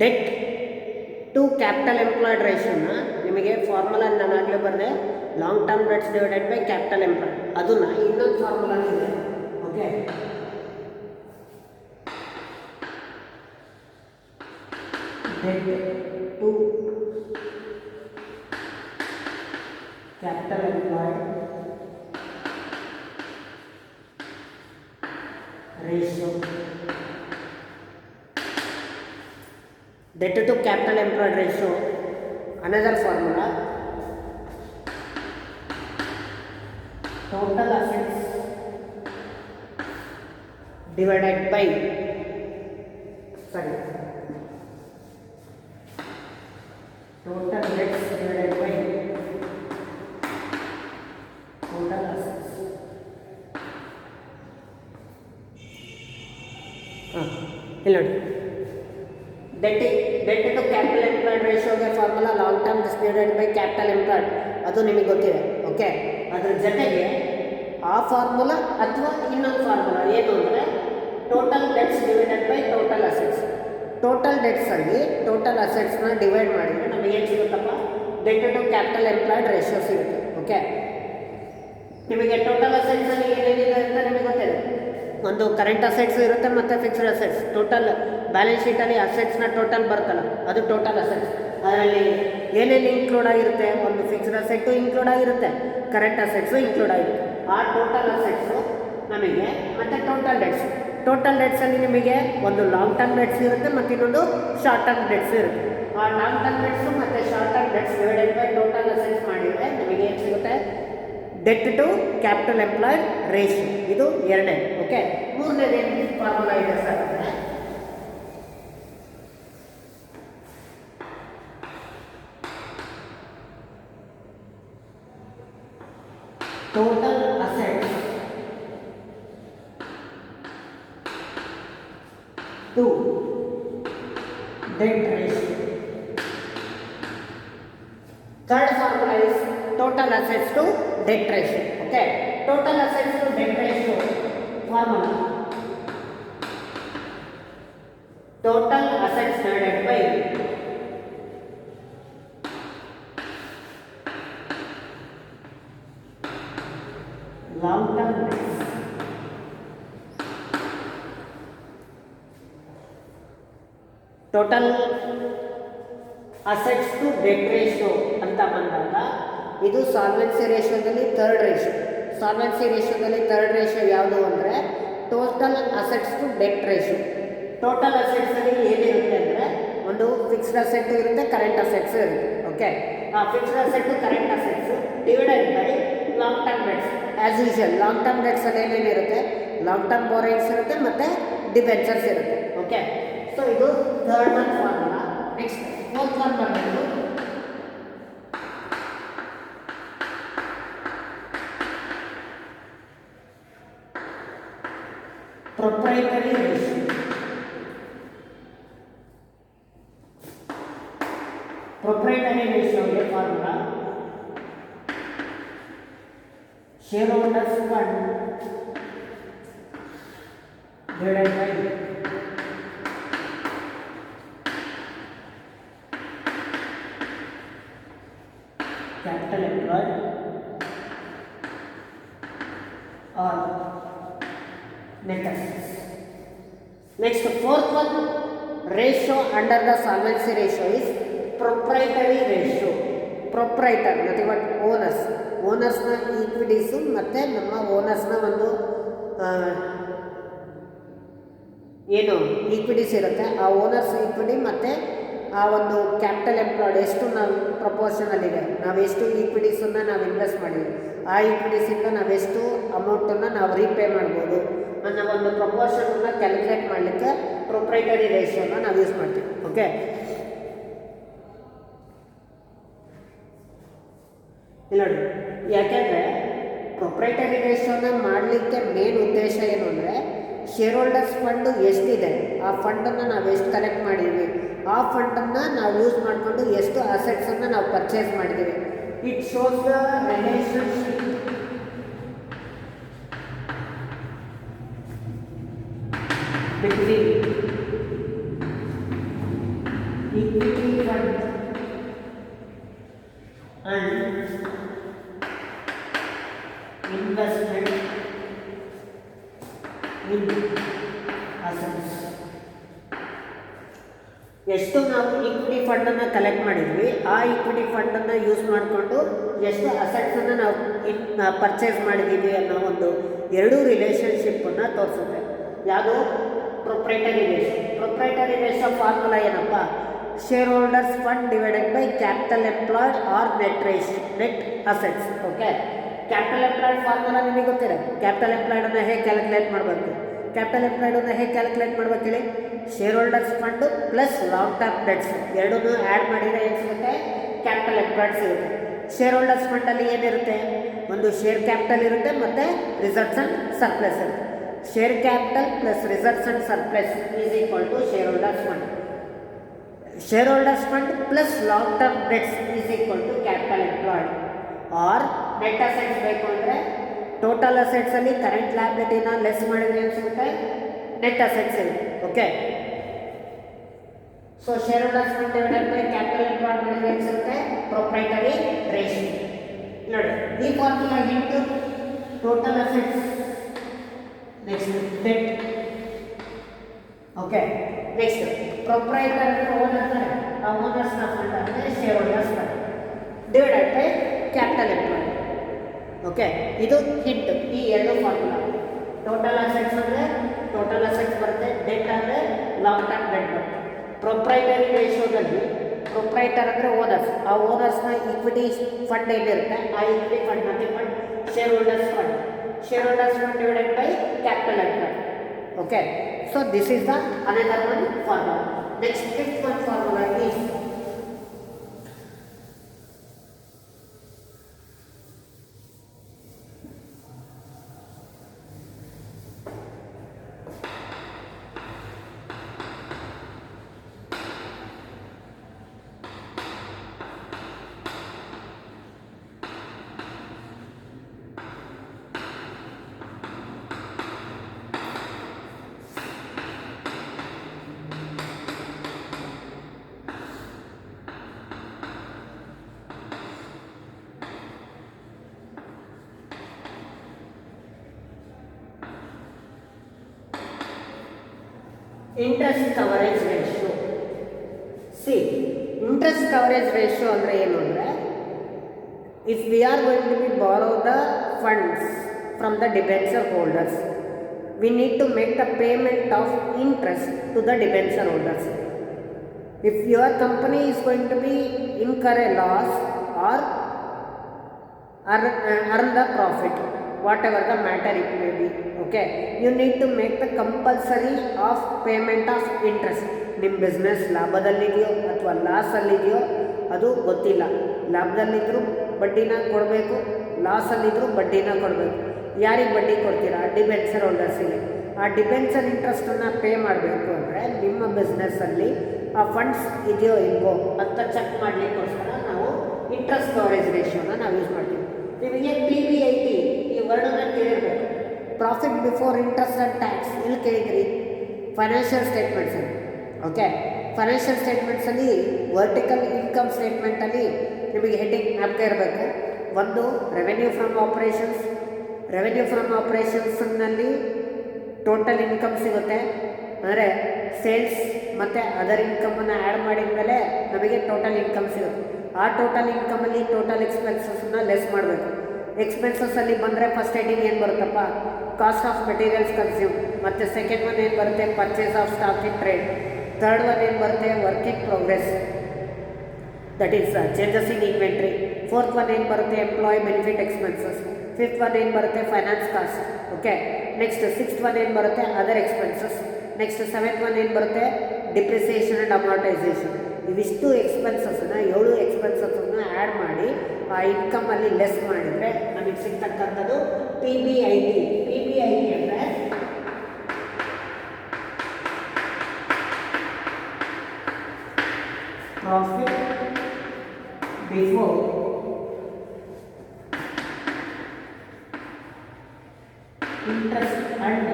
debt to capital employed ರೇಷಿಯೋನ ನಿಮಗೆ ಫಾರ್ಮುಲಾ ನಾನು ಆಗಲೇ ಬರೆದೆ, long term debts divided by capital employed. ಅದನ್ನು ಇನ್ನೊಂದು ಫಾರ್ಮುಲಾ ಇದೆ. Okay, debt to capital employed ratio. Debt to capital employed ratio, another formula, total assets divided by total debts divided by total assets. ಇಲ್ಲಿ ನೋಡಿ, debt to capital employed ರೇಷಿಯೋಗೆ formula long term divided by capital employed, ಅದು ನಿಮಗೆ ಗೊತ್ತಿದೆ. Okay, ಅದ್ರ ಜೊತೆಗೆ ಆ formula ಅಥವಾ ಇನ್ನೊಂದು ಫಾರ್ಮುಲಾ ಏನು ಅಂದರೆ total debts divided by total assets. Total ಡೆಟ್ಸಲ್ಲಿ ಟೋಟಲ್ ಅಸೆಟ್ಸ್ನ ಡಿವೈಡ್ ಮಾಡಿದರೆ ನಮಗೆ ಏನು ಸಿಗುತ್ತಪ್ಪ? Debt to capital employed ratio ಸಿಗುತ್ತೆ. ಓಕೆ, ನಿಮಗೆ ಟೋಟಲ್ ಅಸೆಟ್ಸಲ್ಲಿ ಏನೇನಿದೆ ಅಂತ ನಿಮಗೆ ಗೊತ್ತಿದೆ. ಒಂದು ಕರೆಂಟ್ ಅಸೆಟ್ಸ್ ಇರುತ್ತೆ ಮತ್ತು ಫಿಕ್ಸ್ಡ್ ಅಸೆಟ್ಸ್. ಟೋಟಲ್ ಬ್ಯಾಲೆನ್ಸ್ ಶೀಟಲ್ಲಿ ಅಸೆಟ್ಸ್ನ ಟೋಟಲ್ ಬರ್ತಲ್ಲ, ಅದು ಟೋಟಲ್ ಅಸೆಟ್ಸ್. ಅದರಲ್ಲಿ ಏನೇನು ಇನ್ಕ್ಲೂಡ್ ಆಗಿರುತ್ತೆ? ಒಂದು ಫಿಕ್ಸ್ಡ್ ಅಸೆಟ್ಟು ಇನ್ಕ್ಲೂಡ್ ಆಗಿರುತ್ತೆ, ಕರೆಂಟ್ ಅಸೆಟ್ಸು ಇನ್ಕ್ಲೂಡ್ ಆಗಿರುತ್ತೆ. ಆ ಟೋಟಲ್ ಅಸೆಟ್ಸು ನಮಗೆ ಮತ್ತು ಟೋಟಲ್ ಡೆಟ್ಸಲ್ಲಿ ನಿಮಗೆ ಒಂದು ಲಾಂಗ್ ಟರ್ಮ್ ಡೆಟ್ಸ್ ಇರುತ್ತೆ ಮತ್ತು ಇನ್ನೊಂದು ಶಾರ್ಟ್ ಟರ್ಮ್ ಡೆಟ್ಸ್ ಇರುತ್ತೆ. ಆ ಲಾಂಗ್ ಟರ್ಮ್ ಡೆಟ್ಸು ಮತ್ತು short term debts divided by total assets ಮಾಡಿದರೆ ನಿಮಗೆ ಏನು ಸಿಗುತ್ತೆ? Debt to capital employed ratio. ಇದು ಎರಡನೇ. ಓಕೆ, ಮೂರನೇದು ಏನು ಫಾರ್ಮುಲಾ ಇದೆ ಸರ್ ಅಂದರೆ total assets to debt ratio. Third formula is total assets to debt ratio. Okay, total assets to debt ratio formula total assets divided by long term debts. Total assets to debt ratio ಅಂತ ಬಂದಾಗ ಇದು solvency ರೇಷಿಯೋದಲ್ಲಿ third ratio. Solvency ರೇಷಿಯೋದಲ್ಲಿ third ratio ಯಾವುದು ಅಂದರೆ total assets to debt ratio. Total ಅಸೆಟ್ಸಲ್ಲಿ ಏನಿರುತ್ತೆ ಅಂದರೆ ಒಂದು ಫಿಕ್ಸ್ಡ್ ಅಸೆಟ್ ಇರುತ್ತೆ, ಕರೆಂಟ್ ಅಸೆಟ್ಸ್ ಇರುತ್ತೆ. ಓಕೆ, ಆ fixed asset current assets divided by long term debts. As usual long term ಡೆಟ್ಸಲ್ಲಿ ಏನೇನಿರುತ್ತೆ, ಲಾಂಗ್ ಟರ್ಮ್ ಬೋರಿಂಗ್ಸ್ ಇರುತ್ತೆ ಮತ್ತು ಡಿಬೆಂಚರ್ಸ್ ಇರುತ್ತೆ. ಓಕೆ, ಸೊ ಇದು third one formula. Next fourth one ಬಂದ್ಬಿಟ್ಟು ಪ್ರೊಪ್ರೈಟರಿ ರೇಷಿಯೋ. ಪ್ರೊಪ್ರೈಟರಿ ರೇಷಿಯೋಗೆ formula share holders fund divided by capital employed or net assets. Next, fourth one ratio under the solvency ratio is proprietary ratio. Proprietor nothing but owners. Owners na equities ಮತ್ತೆ ನಮ್ಮ owners na ಒಂದು ಏನು equities ಇರುತ್ತೆ, ಆ owners equity ಮತ್ತು ಆ ಒಂದು capital employed ಎಷ್ಟು ನಾವು ಪ್ರಪೋರ್ಷನಲ್ಲಿದೆ, ನಾವೆಷ್ಟು ಈಕ್ವಿಟೀಸನ್ನು ನಾವು ಇನ್ವೆಸ್ಟ್ ಮಾಡಿದ್ವಿ, ಆ ಈಕ್ವಿಟೀಸಿಂದ ನಾವೆಷ್ಟು ಅಮೌಂಟನ್ನು ನಾವು ರೀಪೇ ಮಾಡ್ಬೋದು ಅನ್ನೋ ಒಂದು ಪ್ರಪೋರ್ಷನನ್ನು ಕ್ಯಾಲ್ಕುಲೇಟ್ ಮಾಡಲಿಕ್ಕೆ ಪ್ರೊಪ್ರೈಟರಿ ರೇಷಿಯೋನ ನಾವು ಯೂಸ್ ಮಾಡ್ತೀವಿ. ಓಕೆ, ಇಲ್ಲ ನೋಡಿ, ಯಾಕೆಂದರೆ ಪ್ರೊಪ್ರೈಟರಿ ರೇಷಿಯೋನ ಮಾಡಲಿಕ್ಕೆ ಮೇನ್ ಉದ್ದೇಶ ಏನು ಅಂದರೆ ಶೇರ್ ಹೋಲ್ಡರ್ಸ್ ಫಂಡು ಎಷ್ಟಿದೆ, ಆ ಫಂಡನ್ನು ನಾವು ಎಷ್ಟು ಕಲೆಕ್ಟ್ ಮಾಡಿದ್ವಿ, ಆ ಫಂಡನ್ನು ನಾವು ಯೂಸ್ ಮಾಡಿಕೊಂಡು ಎಷ್ಟು ಅಸೆಟ್ಸನ್ನು ನಾವು ಪರ್ಚೇಸ್ ಮಾಡಿದ್ದೀವಿ. It shows the relationship between equity fund and investment in assets. ಎಷ್ಟು ನಾವು ಈಕ್ವಿಟಿ ಫಂಡನ್ನು ಕಲೆಕ್ಟ್ ಮಾಡಿದ್ವಿ, ಆ ಈಕ್ವಿಟಿ ಫಂಡನ್ನು ಯೂಸ್ ಮಾಡಿಕೊಂಡು ಎಷ್ಟು ಅಸೆಟ್ಸನ್ನು ನಾವು ಪರ್ಚೇಸ್ ಮಾಡಿದ್ದೀವಿ ಅನ್ನೋ ಒಂದು ಎರಡೂ ರಿಲೇಷನ್ಶಿಪ್ಪನ್ನು ತೋರಿಸುತ್ತೆ. ಯಾವುದು proprietary ratio. Proprietary ratio formula ಏನಪ್ಪ, share holders fund divided by capital employed or net assets. Okay, capital employed formula ನಿಮಗೆ ಗೊತ್ತಿದೆ. ಕ್ಯಾಪಿಟಲ್ ಎಂಪ್ಲಾಯ್ಡನ್ನು ಹೇಗೆ ಕ್ಯಾಲ್ಕುಲೇಟ್ ಮಾಡಬೇಕು, ಕ್ಯಾಪಿಟಲ್ ಎಂಪ್ಲಾಯ್ಡನ್ನು ಹೇಗೆ ಕ್ಯಾಲ್ಕುಲೇಟ್ ಮಾಡ್ಬೇಕು ಹೇಳಿ, share holders fund plus long term debts ಎರಡನ್ನೂ ಆ್ಯಡ್ ಮಾಡಿದರೆ ಏನು ಸಿಗುತ್ತೆ, ಕ್ಯಾಪಿಟಲ್ ಎಂಪ್ಲಾಯ್ಡ್ ಸಿಗುತ್ತೆ. ಶೇರ್ ಹೋಲ್ಡರ್ಸ್ ಫಂಡಲ್ಲಿ ಏನಿರುತ್ತೆ, ಒಂದು ಶೇರ್ ಕ್ಯಾಪಿಟಲ್ ಇರುತ್ತೆ ಮತ್ತು ರಿಸರ್ವ್ಸ್ ಆ್ಯಂಡ್ ಸರ್ಪ್ಲಸ್ ಇರುತ್ತೆ. Share capital plus reserves and surplus is equal to share holders fund. Share holders fund plus long term debts is equal to capital employed. Or net assets ಬೇಕು ಅಂದರೆ ಟೋಟಲ್ ಅಸೆಟ್ಸಲ್ಲಿ current ಲಯಬಿಲಿಟಿನ less ಮಾಡಿದರೆ ಏನು ಸಿಗುತ್ತೆ, net assets ಇರುತ್ತೆ. Okay, so share holders fund divided by capital employed ಮಾಡಿದರೆ ಏನು ಸಿಗುತ್ತೆ, ಪ್ರೊಪ್ರೈಟರಿ ರೇಷಿಯೋ. ನೋಡಿ, ಈ formula into total assets, next debt. Okay, next proprietor ಅಂದರೆ ಓನರ್, ಆ ಓನರ್ಸ್ನ ಫಂಡ್ ಅಂದರೆ share holders fund divided by capital employed. Okay, ಇದು ಹಿಂಟ್. ಈ ಎರಡು ಫಾರ್ಮುಲಾ, ಟೋಟಲ್ ಅಸೆಟ್ಸ್ ಅಂದರೆ ಟೋಟಲ್ ಅಸೆಟ್ಸ್ ಬರುತ್ತೆ, ಡೆಟ್ ಅಂದರೆ ಲಾಂಗ್ ಟರ್ಮ್ ಡೆಟ್ ಬರುತ್ತೆ. ಪ್ರೊಪ್ರೈಟರಿ ರೇಷಿಯೋದಲ್ಲಿ ಪ್ರೊಪ್ರೈಟರ್ ಅಂದರೆ ಓನರ್ಸ್, ಆ ಓನರ್ಸ್ನ ಈಕ್ವಿಟಿ ಫಂಡ್ ಏನಿರುತ್ತೆ, ಆ equity fund nothing but share holders fund. Share holders fund divided by capital employed. Okay, so this is the another one formula. Next fifth one formula is interest coverage ratio. C, interest coverage ratio ಅಂದರೆ ಏನು ಅಂದರೆ if we are going to be borrow the funds from the debenture holders, we need to make the payment of interest to the debenture holders. If your company is going to be incur a loss or earn the profit, whatever the matter it may be, okay, you need to make the compulsory of payment of interest. ನಿಮ್ಮ business ಲಾಭದಲ್ಲಿದೆಯೋ ಅಥವಾ ಲಾಸಲ್ಲಿದೆಯೋ ಅದು ಗೊತ್ತಿಲ್ಲ. ಲಾಭದಲ್ಲಿದ್ದರೂ ಬಡ್ಡಿನ ಕೊಡಬೇಕು, ಲಾಸಲ್ಲಿದ್ದರೂ ಬಡ್ಡಿನ ಕೊಡಬೇಕು. ಯಾರಿಗೆ ಬಡ್ಡಿ ಕೊಡ್ತೀರಾ? ಡಿಬೆಂಚರ್ ಹೋಲ್ಡರ್ಸಿಗೆ. ಆ ಡಿಬೆಂಚರ್ ಇಂಟ್ರೆಸ್ಟನ್ನು ಪೇ ಮಾಡಬೇಕು ಅಂದರೆ ನಿಮ್ಮ ಬಿಸ್ನೆಸ್ಸಲ್ಲಿ ಆ ಫಂಡ್ಸ್ ಇದೆಯೋ ಇಲ್ವೋ ಅಂತ ಚೆಕ್ ಮಾಡಲಿಕ್ಕೋಸ್ಕರ ನಾವು ಇಂಟ್ರೆಸ್ಟ್ ಕವರೇಜ್ ರೇಷಿಯೋನ ನಾವು ಯೂಸ್ ಮಾಡ್ತೀವಿ. ನಿಮಗೆ PBIT ಈ ವರ್ಡನ್ನು ಕೇಳಿರಬೇಕು. Profit before interest and tax ಇಲ್ಲಿ ಕೇಳಿದ್ರಿ. ಫೈನಾನ್ಷಿಯಲ್ ಸ್ಟೇಟ್ಮೆಂಟ್ಸಲ್ಲಿ, ಓಕೆ, ಫೈನಾನ್ಷಿಯಲ್ ಸ್ಟೇಟ್ಮೆಂಟ್ಸಲ್ಲಿ ವರ್ಟಿಕಲ್ ಇನ್ಕಮ್ ಸ್ಟೇಟ್ಮೆಂಟಲ್ಲಿ ನಿಮಗೆ ಹೆಡ್ಡಿಂಗ್ ಜ್ಞಾಪಕ ಇರಬೇಕು. ಒಂದು revenue from operations. Revenue from ಆಪರೇಷನ್ಸ್ನಲ್ಲಿ ಟೋಟಲ್ ಇನ್ಕಮ್ ಸಿಗುತ್ತೆ. ಅಂದರೆ ಸೇಲ್ಸ್ ಮತ್ತು ಅದರ್ ಇನ್ಕಮನ್ನು ಆ್ಯಡ್ ಮಾಡಿದ ಮೇಲೆ ನಮಗೆ ಟೋಟಲ್ ಇನ್ಕಮ್ ಸಿಗುತ್ತೆ. ಆ ಟೋಟಲ್ ಇನ್ಕಮಲ್ಲಿ ಟೋಟಲ್ ಎಕ್ಸ್ಪೆನ್ಸಸ್ನ ಲೆಸ್ ಮಾಡಬೇಕು. ಎಕ್ಸ್ಪೆನ್ಸಸ್ಸಲ್ಲಿ ಬಂದರೆ ಫಸ್ಟ್ ಹೆಡ್ಡಿಂಗ್ ಏನು ಬರುತ್ತಪ್ಪ? Cost of materials consume. ಮತ್ತು ಸೆಕೆಂಡ್ ಒನ್ ಏನು ಬರುತ್ತೆ? Purchase of stock in trade. Third one ಏನು ಬರುತ್ತೆ? Work in progress, that is changes in inventory. Fourth one ಏನು ಬರುತ್ತೆ? Employee benefit expenses. Fifth one ಏನು ಬರುತ್ತೆ? Finance cost. Okay, next sixth one ಏನು ಬರುತ್ತೆ? Other expenses. Next seventh one ಏನು ಬರುತ್ತೆ? Depreciation and amortisation. ಇವಿಷ್ಟು ಎಕ್ಸ್ಪೆನ್ಸಸ್ನ 7 ಎಕ್ಸ್ಪೆನ್ಸಸ್ನ ಆ್ಯಡ್ ಮಾಡಿ ಆ ಇನ್ಕಮಲ್ಲಿ ಲೆಸ್ ಮಾಡಿದರೆ ನಮಗೆ ಸಿಗ್ತಕ್ಕಂಥದ್ದು PBIT. PBIT ಅಂದರೆ profit before interest and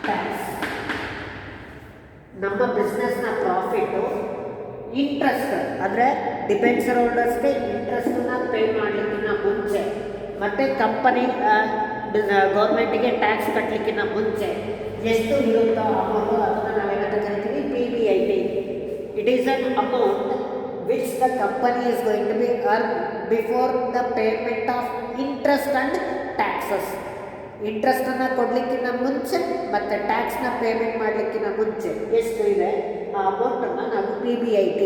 tax. ನಮ್ಮ ಬಿಸ್ನೆಸ್ನ ಪ್ರಾಫಿಟ್ಟು ಇಂಟ್ರೆಸ್ಟ್ ಅಂದರೆ ಡಿಬೆಂಚರ್ ಹೋಲ್ಡರ್ಸ್ಗೆ ಇಂಟ್ರೆಸ್ಟನ್ನು ಪೇ ಮಾಡಲಿಕ್ಕಿಂತ ಮುಂಚೆ ಮತ್ತು ಕಂಪನಿ ಗೌರ್ಮೆಂಟಿಗೆ ಟ್ಯಾಕ್ಸ್ ಕಟ್ಟಲಿಕ್ಕಿಂತ ಮುಂಚೆ ಎಷ್ಟು ಇರುತ್ತೋ ಅಮೌಂಟು ಅದನ್ನು ನಾವೇನಂತ ಕರಿತೀವಿ? PBIT. It is an amount which the company is going to be earn before the payment of interest and taxes. ಇಂಟ್ರೆಸ್ಟನ್ನು ಕೊಡಲಿಕ್ಕಿಂತ ಮುಂಚೆ ಮತ್ತು ಟ್ಯಾಕ್ಸ್ನ ಪೇಮೆಂಟ್ ಮಾಡಲಿಕ್ಕಿಂತ ಮುಂಚೆ ಎಷ್ಟು ಇದೆ ಆ ಅಮೌಂಟನ್ನು ನಾವು PBIT.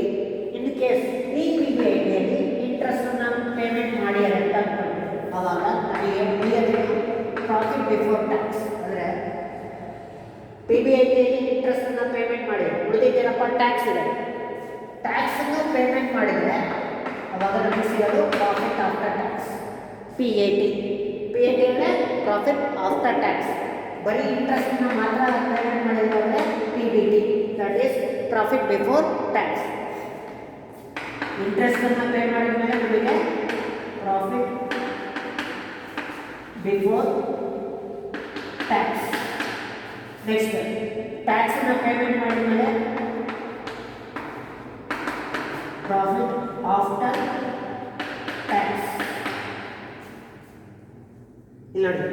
ಇನ್ ಕೇಸ್ ಈ PBITಯಲ್ಲಿ ಇಂಟ್ರೆಸ್ಟನ್ನು ಪೇಮೆಂಟ್ ಮಾಡಿ ಅಂತ ಅಂದ್ಕೊಂಡು ಆವಾಗ ನಮಗೆ ಉಳಿಯೋದೇನು? Profit before tax. ಅಂದರೆ PBITಯಲ್ಲಿ ಇಂಟ್ರೆಸ್ಟನ್ನು ಪೇಮೆಂಟ್ ಮಾಡಿ ಉಳಿದಿದ್ದೇನಪ್ಪ? ಟ್ಯಾಕ್ಸ್ ಇದೆ. ಟ್ಯಾಕ್ಸನ್ನು ಪೇಮೆಂಟ್ ಮಾಡಿದರೆ ಆವಾಗ ನಮಗೆ ಸಿಗೋದು profit after tax, PAT. PAT ಅಂದರೆ ಪ್ರಾಫಿಟ್ ಆಫ್ಟರ್ ಟ್ಯಾಕ್ಸ್. ಬರೀ ಇಂಟ್ರೆಸ್ಟನ್ನು ಮಾತ್ರ ಪೇಮೆಂಟ್ ಮಾಡಿದರೆ PBT, that is profit before tax. ಇಂಟ್ರೆಸ್ಟನ್ನು ಪೇ ಮಾಡಿದ ಮೇಲೆ ನಮಗೆ ಪ್ರಾಫಿಟ್ ಬಿಫೋರ್ ಟ್ಯಾಕ್ಸ್. ನೆಕ್ಸ್ಟ್ ಟ್ಯಾಕ್ಸನ್ನು ಪೇಮೆಂಟ್ ಮಾಡಿದ ಮೇಲೆ ಪ್ರಾಫಿಟ್ ಆಫ್ಟರ್ ಟ್ಯಾಕ್ಸ್. ಇಲ್ಲಿ ನೋಡಿ,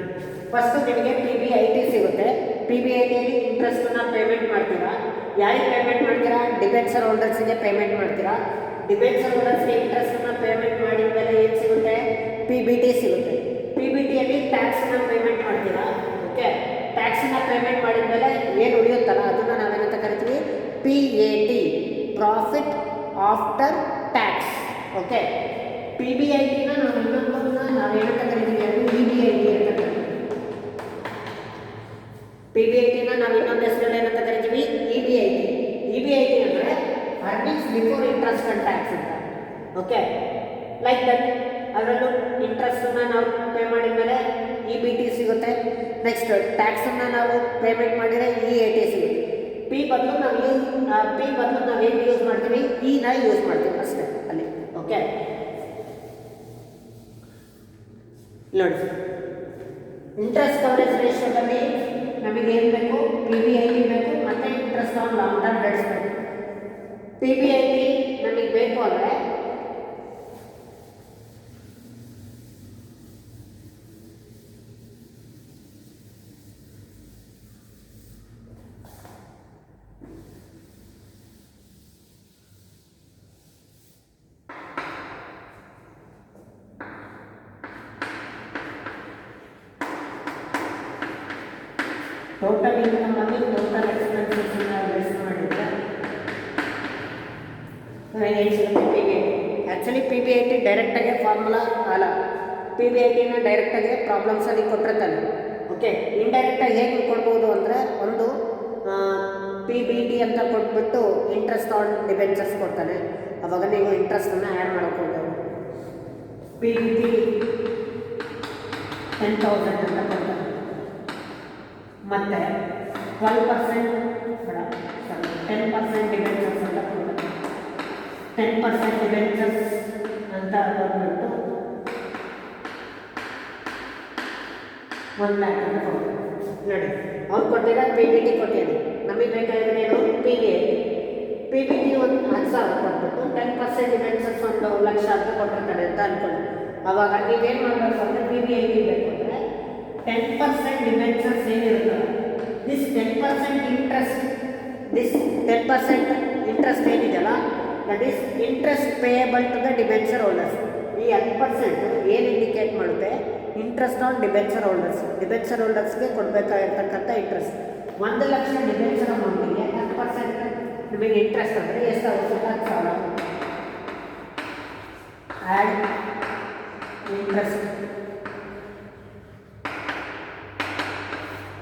ಫಸ್ಟ್ ನಿಮಗೆ PBIT ಸಿಗುತ್ತೆ. PBITಯಲ್ಲಿ ಇಂಟ್ರೆಸ್ಟನ್ನು ಪೇಮೆಂಟ್ ಮಾಡ್ತೀರಾ. ಯಾರಿಗೆ ಪೇಮೆಂಟ್ ಮಾಡ್ತೀರಾ? ಡಿಬೆಂಚರ್ ಹೋಲ್ಡರ್ಸಿಗೆ ಪೇಮೆಂಟ್ ಮಾಡ್ತೀರಾ. ಡಿಬೆಂಚರ್ ಹೋಲ್ಡರ್ಸ್ಗೆ ಇಂಟ್ರೆಸ್ಟನ್ನು ಪೇಮೆಂಟ್ ಮಾಡಿದ ಮೇಲೆ ಏನು ಸಿಗುತ್ತೆ? PBT ಸಿಗುತ್ತೆ. PBTಯಲ್ಲಿ ಟ್ಯಾಕ್ಸನ್ನು ಪೇಮೆಂಟ್ ಮಾಡ್ತೀರಾ. ಓಕೆ, ಟ್ಯಾಕ್ಸನ್ನು ಪೇಮೆಂಟ್ ಮಾಡಿದ ಮೇಲೆ ಏನು ಉಳಿಯುತ್ತಲ್ಲ ಅದನ್ನು ನಾವೇನಂತ ಕರಿತೀವಿ? PAT, profit after tax. Okay, PBITನ ನಾವು ಇನ್ನೊಂದನ್ನು ನಾವೇನಂತ ಕರಿತೀವಿ? ಅದು EBIT ಅಂತ ಕರಿತೀವಿ. PBITನ ನಾವು ಇನ್ನೊಂದು ಹೆಸರಲ್ಲಿ ಏನಂತ ಕರಿತೀವಿ? EBIT. EBIT ಅಂದರೆ earnings before interest and tax ಅಂತ. Okay, like that. ಅದರಲ್ಲೂ ಇಂಟ್ರೆಸ್ಟನ್ನು ನಾವು ಪೇ ಮಾಡಿದ ಮೇಲೆ EBT ಸಿಗುತ್ತೆ. ನೆಕ್ಸ್ಟ್ ಟ್ಯಾಕ್ಸನ್ನು ನಾವು ಪೇಮೆಂಟ್ ಮಾಡಿದರೆ EAT ಸಿಗುತ್ತೆ. P ಬದಲು ನಾವು ಏನು ಯೂಸ್ ಮಾಡ್ತೀವಿ? E-ನ ಯೂಸ್ ಮಾಡ್ತೀವಿ ಅಷ್ಟೇ ಅಲ್ಲಿ. ಓಕೆ, ನೋಡಿ, ಇಂಟ್ರೆಸ್ಟ್ ಕವರೇಜ್ ರೇಷಿಯೋದಲ್ಲಿ ನಮಗೆ ಏನು ಬೇಕು? PBIT ಬೇಕು ಮತ್ತು interest on long term debts ಬೇಕು. PBIT ನಮಗೆ ಬೇಕು ಅಂದರೆ ಟೋಟಲ್ ಇನ್ಕಮ್ ಅಲ್ಲಿ ಟೋಟಲ್ ಎಕ್ಸ್ಪೆನ್ಸಸ್ ಲೆಸ್ ಮಾಡಿದ್ರೆ ಏನು ಸಿಗುತ್ತೆ P B I T. Actually P B I T ಡೈರೆಕ್ಟಾಗಿ ಫಾರ್ಮುಲಾ ಅಲ್ಲ, ಪಿ ಬಿ ಐ ಟಿನ ಡೈರೆಕ್ಟಾಗಿ ಪ್ರಾಬ್ಲಮ್ಸಲ್ಲಿ ಕೊಟ್ಟಿರ್ತಾನೆ. ಓಕೆ, ಇಂಡೈರೆಕ್ಟಾಗಿ ಹೇಗೆ ಕೊಡ್ಬೋದು ಅಂದರೆ ಒಂದು ಪಿ ಬಿ ಟಿ ಅಂತ ಕೊಟ್ಬಿಟ್ಟು ಇಂಟ್ರೆಸ್ಟ್ ಆನ್ ಡಿಬೆಂಚರ್ಸ್ ಕೊಡ್ತಾನೆ. ಅವಾಗ ನೀವು ಇಂಟ್ರೆಸ್ಟನ್ನು ಆ್ಯಡ್ ಮಾಡೋಕ್ಕೆ ಹೋಗೋದು. ಪಿ ಬಿ ಟಿ 10,000 ಅಂತ ಕೊಡ್ತಾನೆ. ಮತ್ತು 12% ಬೇಡ, 10% ಡಿಬೆಂಚರ್ಸ್ ಅಂತ ಕೊಡ್ತಾನೆ. 10% ಡಿಬೆಂಚರ್ಸ್ ಅಂತ ಬಂದ್ಬಿಟ್ಟು 1 lakh ಅಂತ ಕೊಡ್ತಾನೆ. ನೋಡಿ, ಅವ್ರು ಕೊಟ್ಟಿರೋ ಪಿ ಬಿ ಟಿ ಕೊಟ್ಟಿದ್ದು, ನಮಗೆ ಬೇಕಾಗಿದ್ರೆ ಏನು P B I T. P B T ಒಂದು 10,000 ಕೊಟ್ಬಿಟ್ಟು 10% ಡಿಬೆಂಚರ್ಸ್ 1,00,000 ಅಂತ ಕೊಟ್ಟಿರ್ತಾರೆ ಅಂತ ಅಂದ್ಕೊಳ್ಳಿ. ಅವಾಗ ನೀವೇನು ಮಾಡಬೇಕು ಅಂದರೆ ಪಿ ಬಿ ಐ ಟಿ ಬೇಕು ಅಂದರೆ 10% ಡಿಬೆಂಚರ್ಸ್ ಏನಿರುತ್ತಲ್ಲ, ದಿಸ್ 10% ಇಂಟ್ರೆಸ್ಟ್ ಏನಿದೆಯಲ್ಲ, that is interest payable to the debenture holders. ಈ 10% ಏನು ಇಂಡಿಕೇಟ್ ಮಾಡುತ್ತೆ? ಇಂಟ್ರೆಸ್ಟ್ ಆನ್ ಡಿಬೆಂಚರ್ ಹೋಲ್ಡರ್ಸ್ಗೆ ಕೊಡಬೇಕಾಗಿರ್ತಕ್ಕಂಥ ಇಂಟ್ರೆಸ್ಟ್. 1,00,000 ಡಿಬೆಂಚರ್ ಅಮೌಂಟಿಗೆ 10% ನಿಮಗೆ ಇಂಟ್ರೆಸ್ಟ್ ಅಂದರೆ ಎಷ್ಟಾಗುತ್ತೆ? 10,000. ಆ್ಯಡ್ ಇಂಟ್ರೆಸ್ಟ್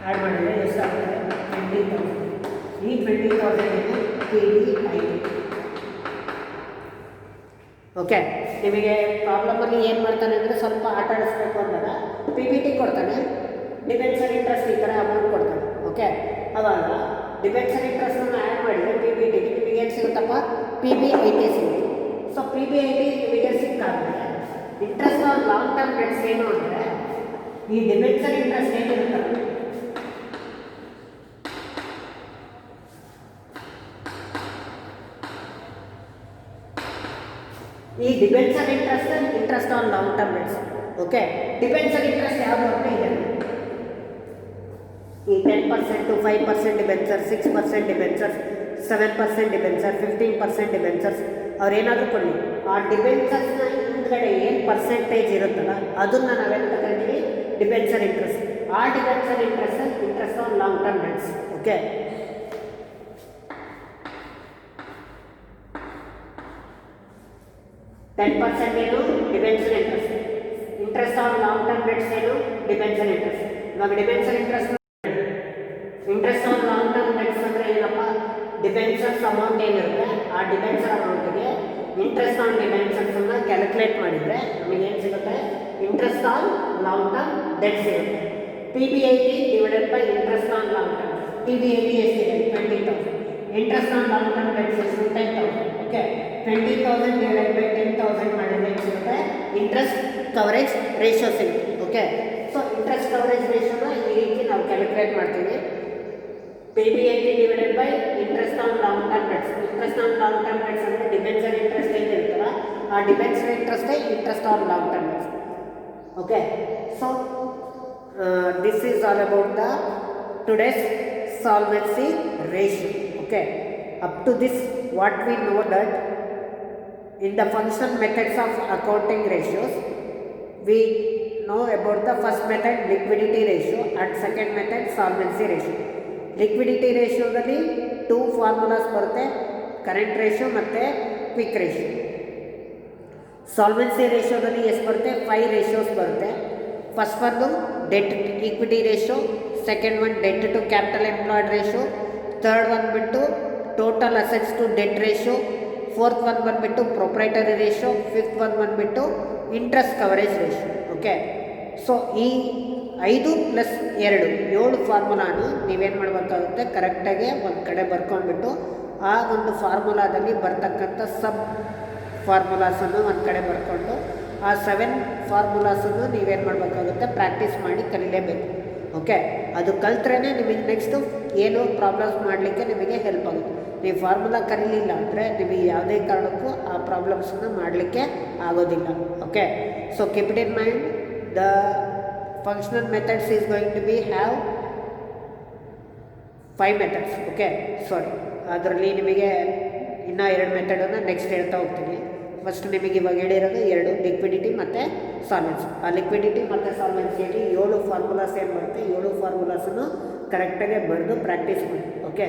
ಆ್ಯಡ್ ಮಾಡಿದರೆ ಎಷ್ಟಾಗುತ್ತೆ? 20,000. ಈ 20,000 ಇದು P B I T. Okay, ನಿಮಗೆ ಪ್ರಾಬ್ಲಮಲ್ಲಿ ಏನು ಮಾಡ್ತಾನೆ ಅಂದರೆ ಸ್ವಲ್ಪ ಆಟ ಆಡಿಸ್ಬೇಕು ಅಂದಾಗ ಪಿ ಬಿ ಟಿ ಕೊಡ್ತಾನೆ, ಡಿಬೆಂಚರ್ ಇಂಟ್ರೆಸ್ಟ್ ಈ ಥರ ಅಮೌಂಟ್ ಕೊಡ್ತಾನೆ. ಓಕೆ, ಅವಾಗ ಡಿಬೆಂಚರ್ ಇಂಟ್ರೆಸ್ಟನ್ನು ಆ್ಯಡ್ ಮಾಡಿದರೆ ಪಿ ಬಿ ಟಿಗೆ ನಿಮಗೆ ಏನು ಸಿಗುತ್ತಪ್ಪ? ಪಿ ಬಿ ಐ ಟಿ ಸಿಗುತ್ತೆ. So P B I T ನಿಮಗೆ ಸಿಕ್ಕಾದರೆ interest on long term debts ಏನು ಅಂದರೆ ಈ ಡಿಬೆಂಚರ್ ಇಂಟ್ರೆಸ್ಟ್ ಏನಿರುತ್ತಲ್ಲ, ಈ debenture interest on long term debts. Okay, debenture interest ಯಾವುದು ಅಂತ ಇದೆ. ಈ 10% 5% ಡಿಬೆಂಚರ್, 6% ಡಿಬೆಂಚರ್ಸ್, 7% ಡಿಬೆಂಚರ್, 15% ಡಿಬೆಂಚರ್ಸ್, ಅವ್ರು ಏನಾದರೂ ಕೊಡಲಿ, ಆ ಡಿಬೆಂಚರ್ಸ್ನ ಹಿಂದ್ಗಡೆ ಏನು ಪರ್ಸೆಂಟೇಜ್ ಇರುತ್ತಲ್ಲ ಅದನ್ನು ನಾವೇನು ತಗೊಂಡಿವಿ? Debenture interest. ಆ debenture interest on long term debts. Okay, $10 ಏನು? Debenture interest on long term debts ಏನು? Debenture interest. ಇವಾಗ debenture interest on long term debts ಅಂದರೆ ಏನಪ್ಪ? ಡಿಬೆಂಚರ್ಸ್ ಅಮೌಂಟ್ ಏನಿರುತ್ತೆ ಆ ಡಿಬೆಂಚರ್ ಅಮೌಂಟಿಗೆ ಇಂಟ್ರೆಸ್ಟ್ ಆನ್ ಡಿಬೆಂಚರ್ಸನ್ನು ಕ್ಯಾಲ್ಕುಲೇಟ್ ಮಾಡಿದರೆ ನಮಗೆ ಏನು ಸಿಗುತ್ತೆ? Interest on long term debts ಇರುತ್ತೆ. P B I T divided by interest on long term. P B I T ಎಷ್ಟಿದೆ? 20,000. Interest on long term debts ಎಷ್ಟು? 10,000. ಓಕೆ, 20,000 ಡಿವೈಡೆಡ್ ಬೈ 10,000 ಮಾಡಿದರೆ ಏನು ಸಿಗುತ್ತೆ? ಇಂಟ್ರೆಸ್ಟ್ ಕವರೇಜ್ ರೇಷಿಯೋ ಸಿಗುತ್ತೆ. ಓಕೆ, ಸೊ ಇಂಟ್ರೆಸ್ಟ್ ಕವರೇಜ್ ರೇಷಿಯೋನ ಈ ರೀತಿ ನಾವು ಕ್ಯಾಲ್ಕುಲೇಟ್ ಮಾಡ್ತೀವಿ. P B I T divided by interest on long term debts. Interest on long term debts ಅಂದರೆ ಡಿಬೆಂಚರ್ ಇಂಟ್ರೆಸ್ಟ್ ಏನಿರುತ್ತಲ್ಲ ಆ ಡಿಬೆಂಚರ್ ಇಂಟ್ರೆಸ್ಟೇ interest on long term debts. Okay, so this is all about the today's solvency ratio. Okay, up to this what we know that in the functional methods of accounting ratios we know about the first method liquidity ratio and second method solvency ratio. Liquidity ratio ದಲ್ಲಿ 2 formulas ಬರುತ್ತೆ, current ratio ಮತ್ತು quick ratio. Solvency ರೇಷಿಯೋದಲ್ಲಿ ಎಷ್ಟು ಬರುತ್ತೆ? 5 ratios ಬರುತ್ತೆ. First ಒಂದು debt equity ratio, second one debt to capital employed ratio, third one ಬಿಟ್ಟು total assets to debt ratio, fourth one ಬಂದುಬಿಟ್ಟು ಪ್ರೊಪ್ರೈಟರಿ ರೇಷಿಯೋ, ಫಿಫ್ತ್ ಒನ್ ಬಂದುಬಿಟ್ಟು interest coverage ratio. Okay, so ಈ 5 + 2 7 ಫಾರ್ಮುಲಾನ ನೀವೇನು ಮಾಡಬೇಕಾಗುತ್ತೆ? ಕರೆಕ್ಟಾಗಿ ಒಂದು ಕಡೆ ಬರ್ಕೊಂಡ್ಬಿಟ್ಟು ಆ ಒಂದು ಫಾರ್ಮುಲಾದಲ್ಲಿ ಬರ್ತಕ್ಕಂಥ ಸಬ್ ಫಾರ್ಮುಲಾಸನ್ನು ಒಂದು ಕಡೆ ಬರ್ಕೊಂಡು ಆ 7 ಫಾರ್ಮುಲಾಸನ್ನು ನೀವೇನು ಮಾಡಬೇಕಾಗುತ್ತೆ? ಪ್ರಾಕ್ಟೀಸ್ ಮಾಡಿ ಕಲಿಲೇಬೇಕು. ಓಕೆ, ಅದು ಕಲ್ತ್ರೇ ನಿಮಗೆ ನೆಕ್ಸ್ಟು ಏನು ಪ್ರಾಬ್ಲಮ್ಸ್ ಮಾಡಲಿಕ್ಕೆ ನಿಮಗೆ ಹೆಲ್ಪ್ ಆಗುತ್ತೆ. ನೀವು ಫಾರ್ಮುಲಾ ಕಲಿಲಿಲ್ಲ ಅಂದರೆ ನಿಮಗೆ ಯಾವುದೇ ಕಾರಣಕ್ಕೂ ಆ ಪ್ರಾಬ್ಲಮ್ಸನ್ನು ಮಾಡಲಿಕ್ಕೆ ಆಗೋದಿಲ್ಲ. Okay, so keep it in mind, the functional methods is going to be have 5 methods. Okay, sorry, ಅದರಲ್ಲಿ ನಿಮಗೆ ಇನ್ನೂ 2 ಮೆಥಡನ್ನು ನೆಕ್ಸ್ಟ್ ಹೇಳ್ತಾ ಹೋಗ್ತೀನಿ. ಫಸ್ಟ್ ನಿಮಗೆ ಇವಾಗ ಹೇಳಿರೋದು ಎರಡು ಲಿಕ್ವಿಡಿಟಿ ಮತ್ತು ಸಾಲ್ವೆನ್ಸಿ. ಆ ಲಿಕ್ವಿಡಿಟಿ ಮತ್ತು ಸಾಲ್ವೆನ್ಸಿಯಲ್ಲಿ 7 ಫಾರ್ಮುಲಾಸ್ ಏನು ಬರುತ್ತೆ, 7 ಫಾರ್ಮುಲಾಸನ್ನು ಕರೆಕ್ಟಾಗಿ ಬರೆದು ಪ್ರಾಕ್ಟೀಸ್ ಮಾಡಿ. Okay,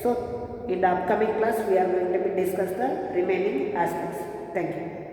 so in the upcoming class we are going to be discuss the remaining aspects. Thank you.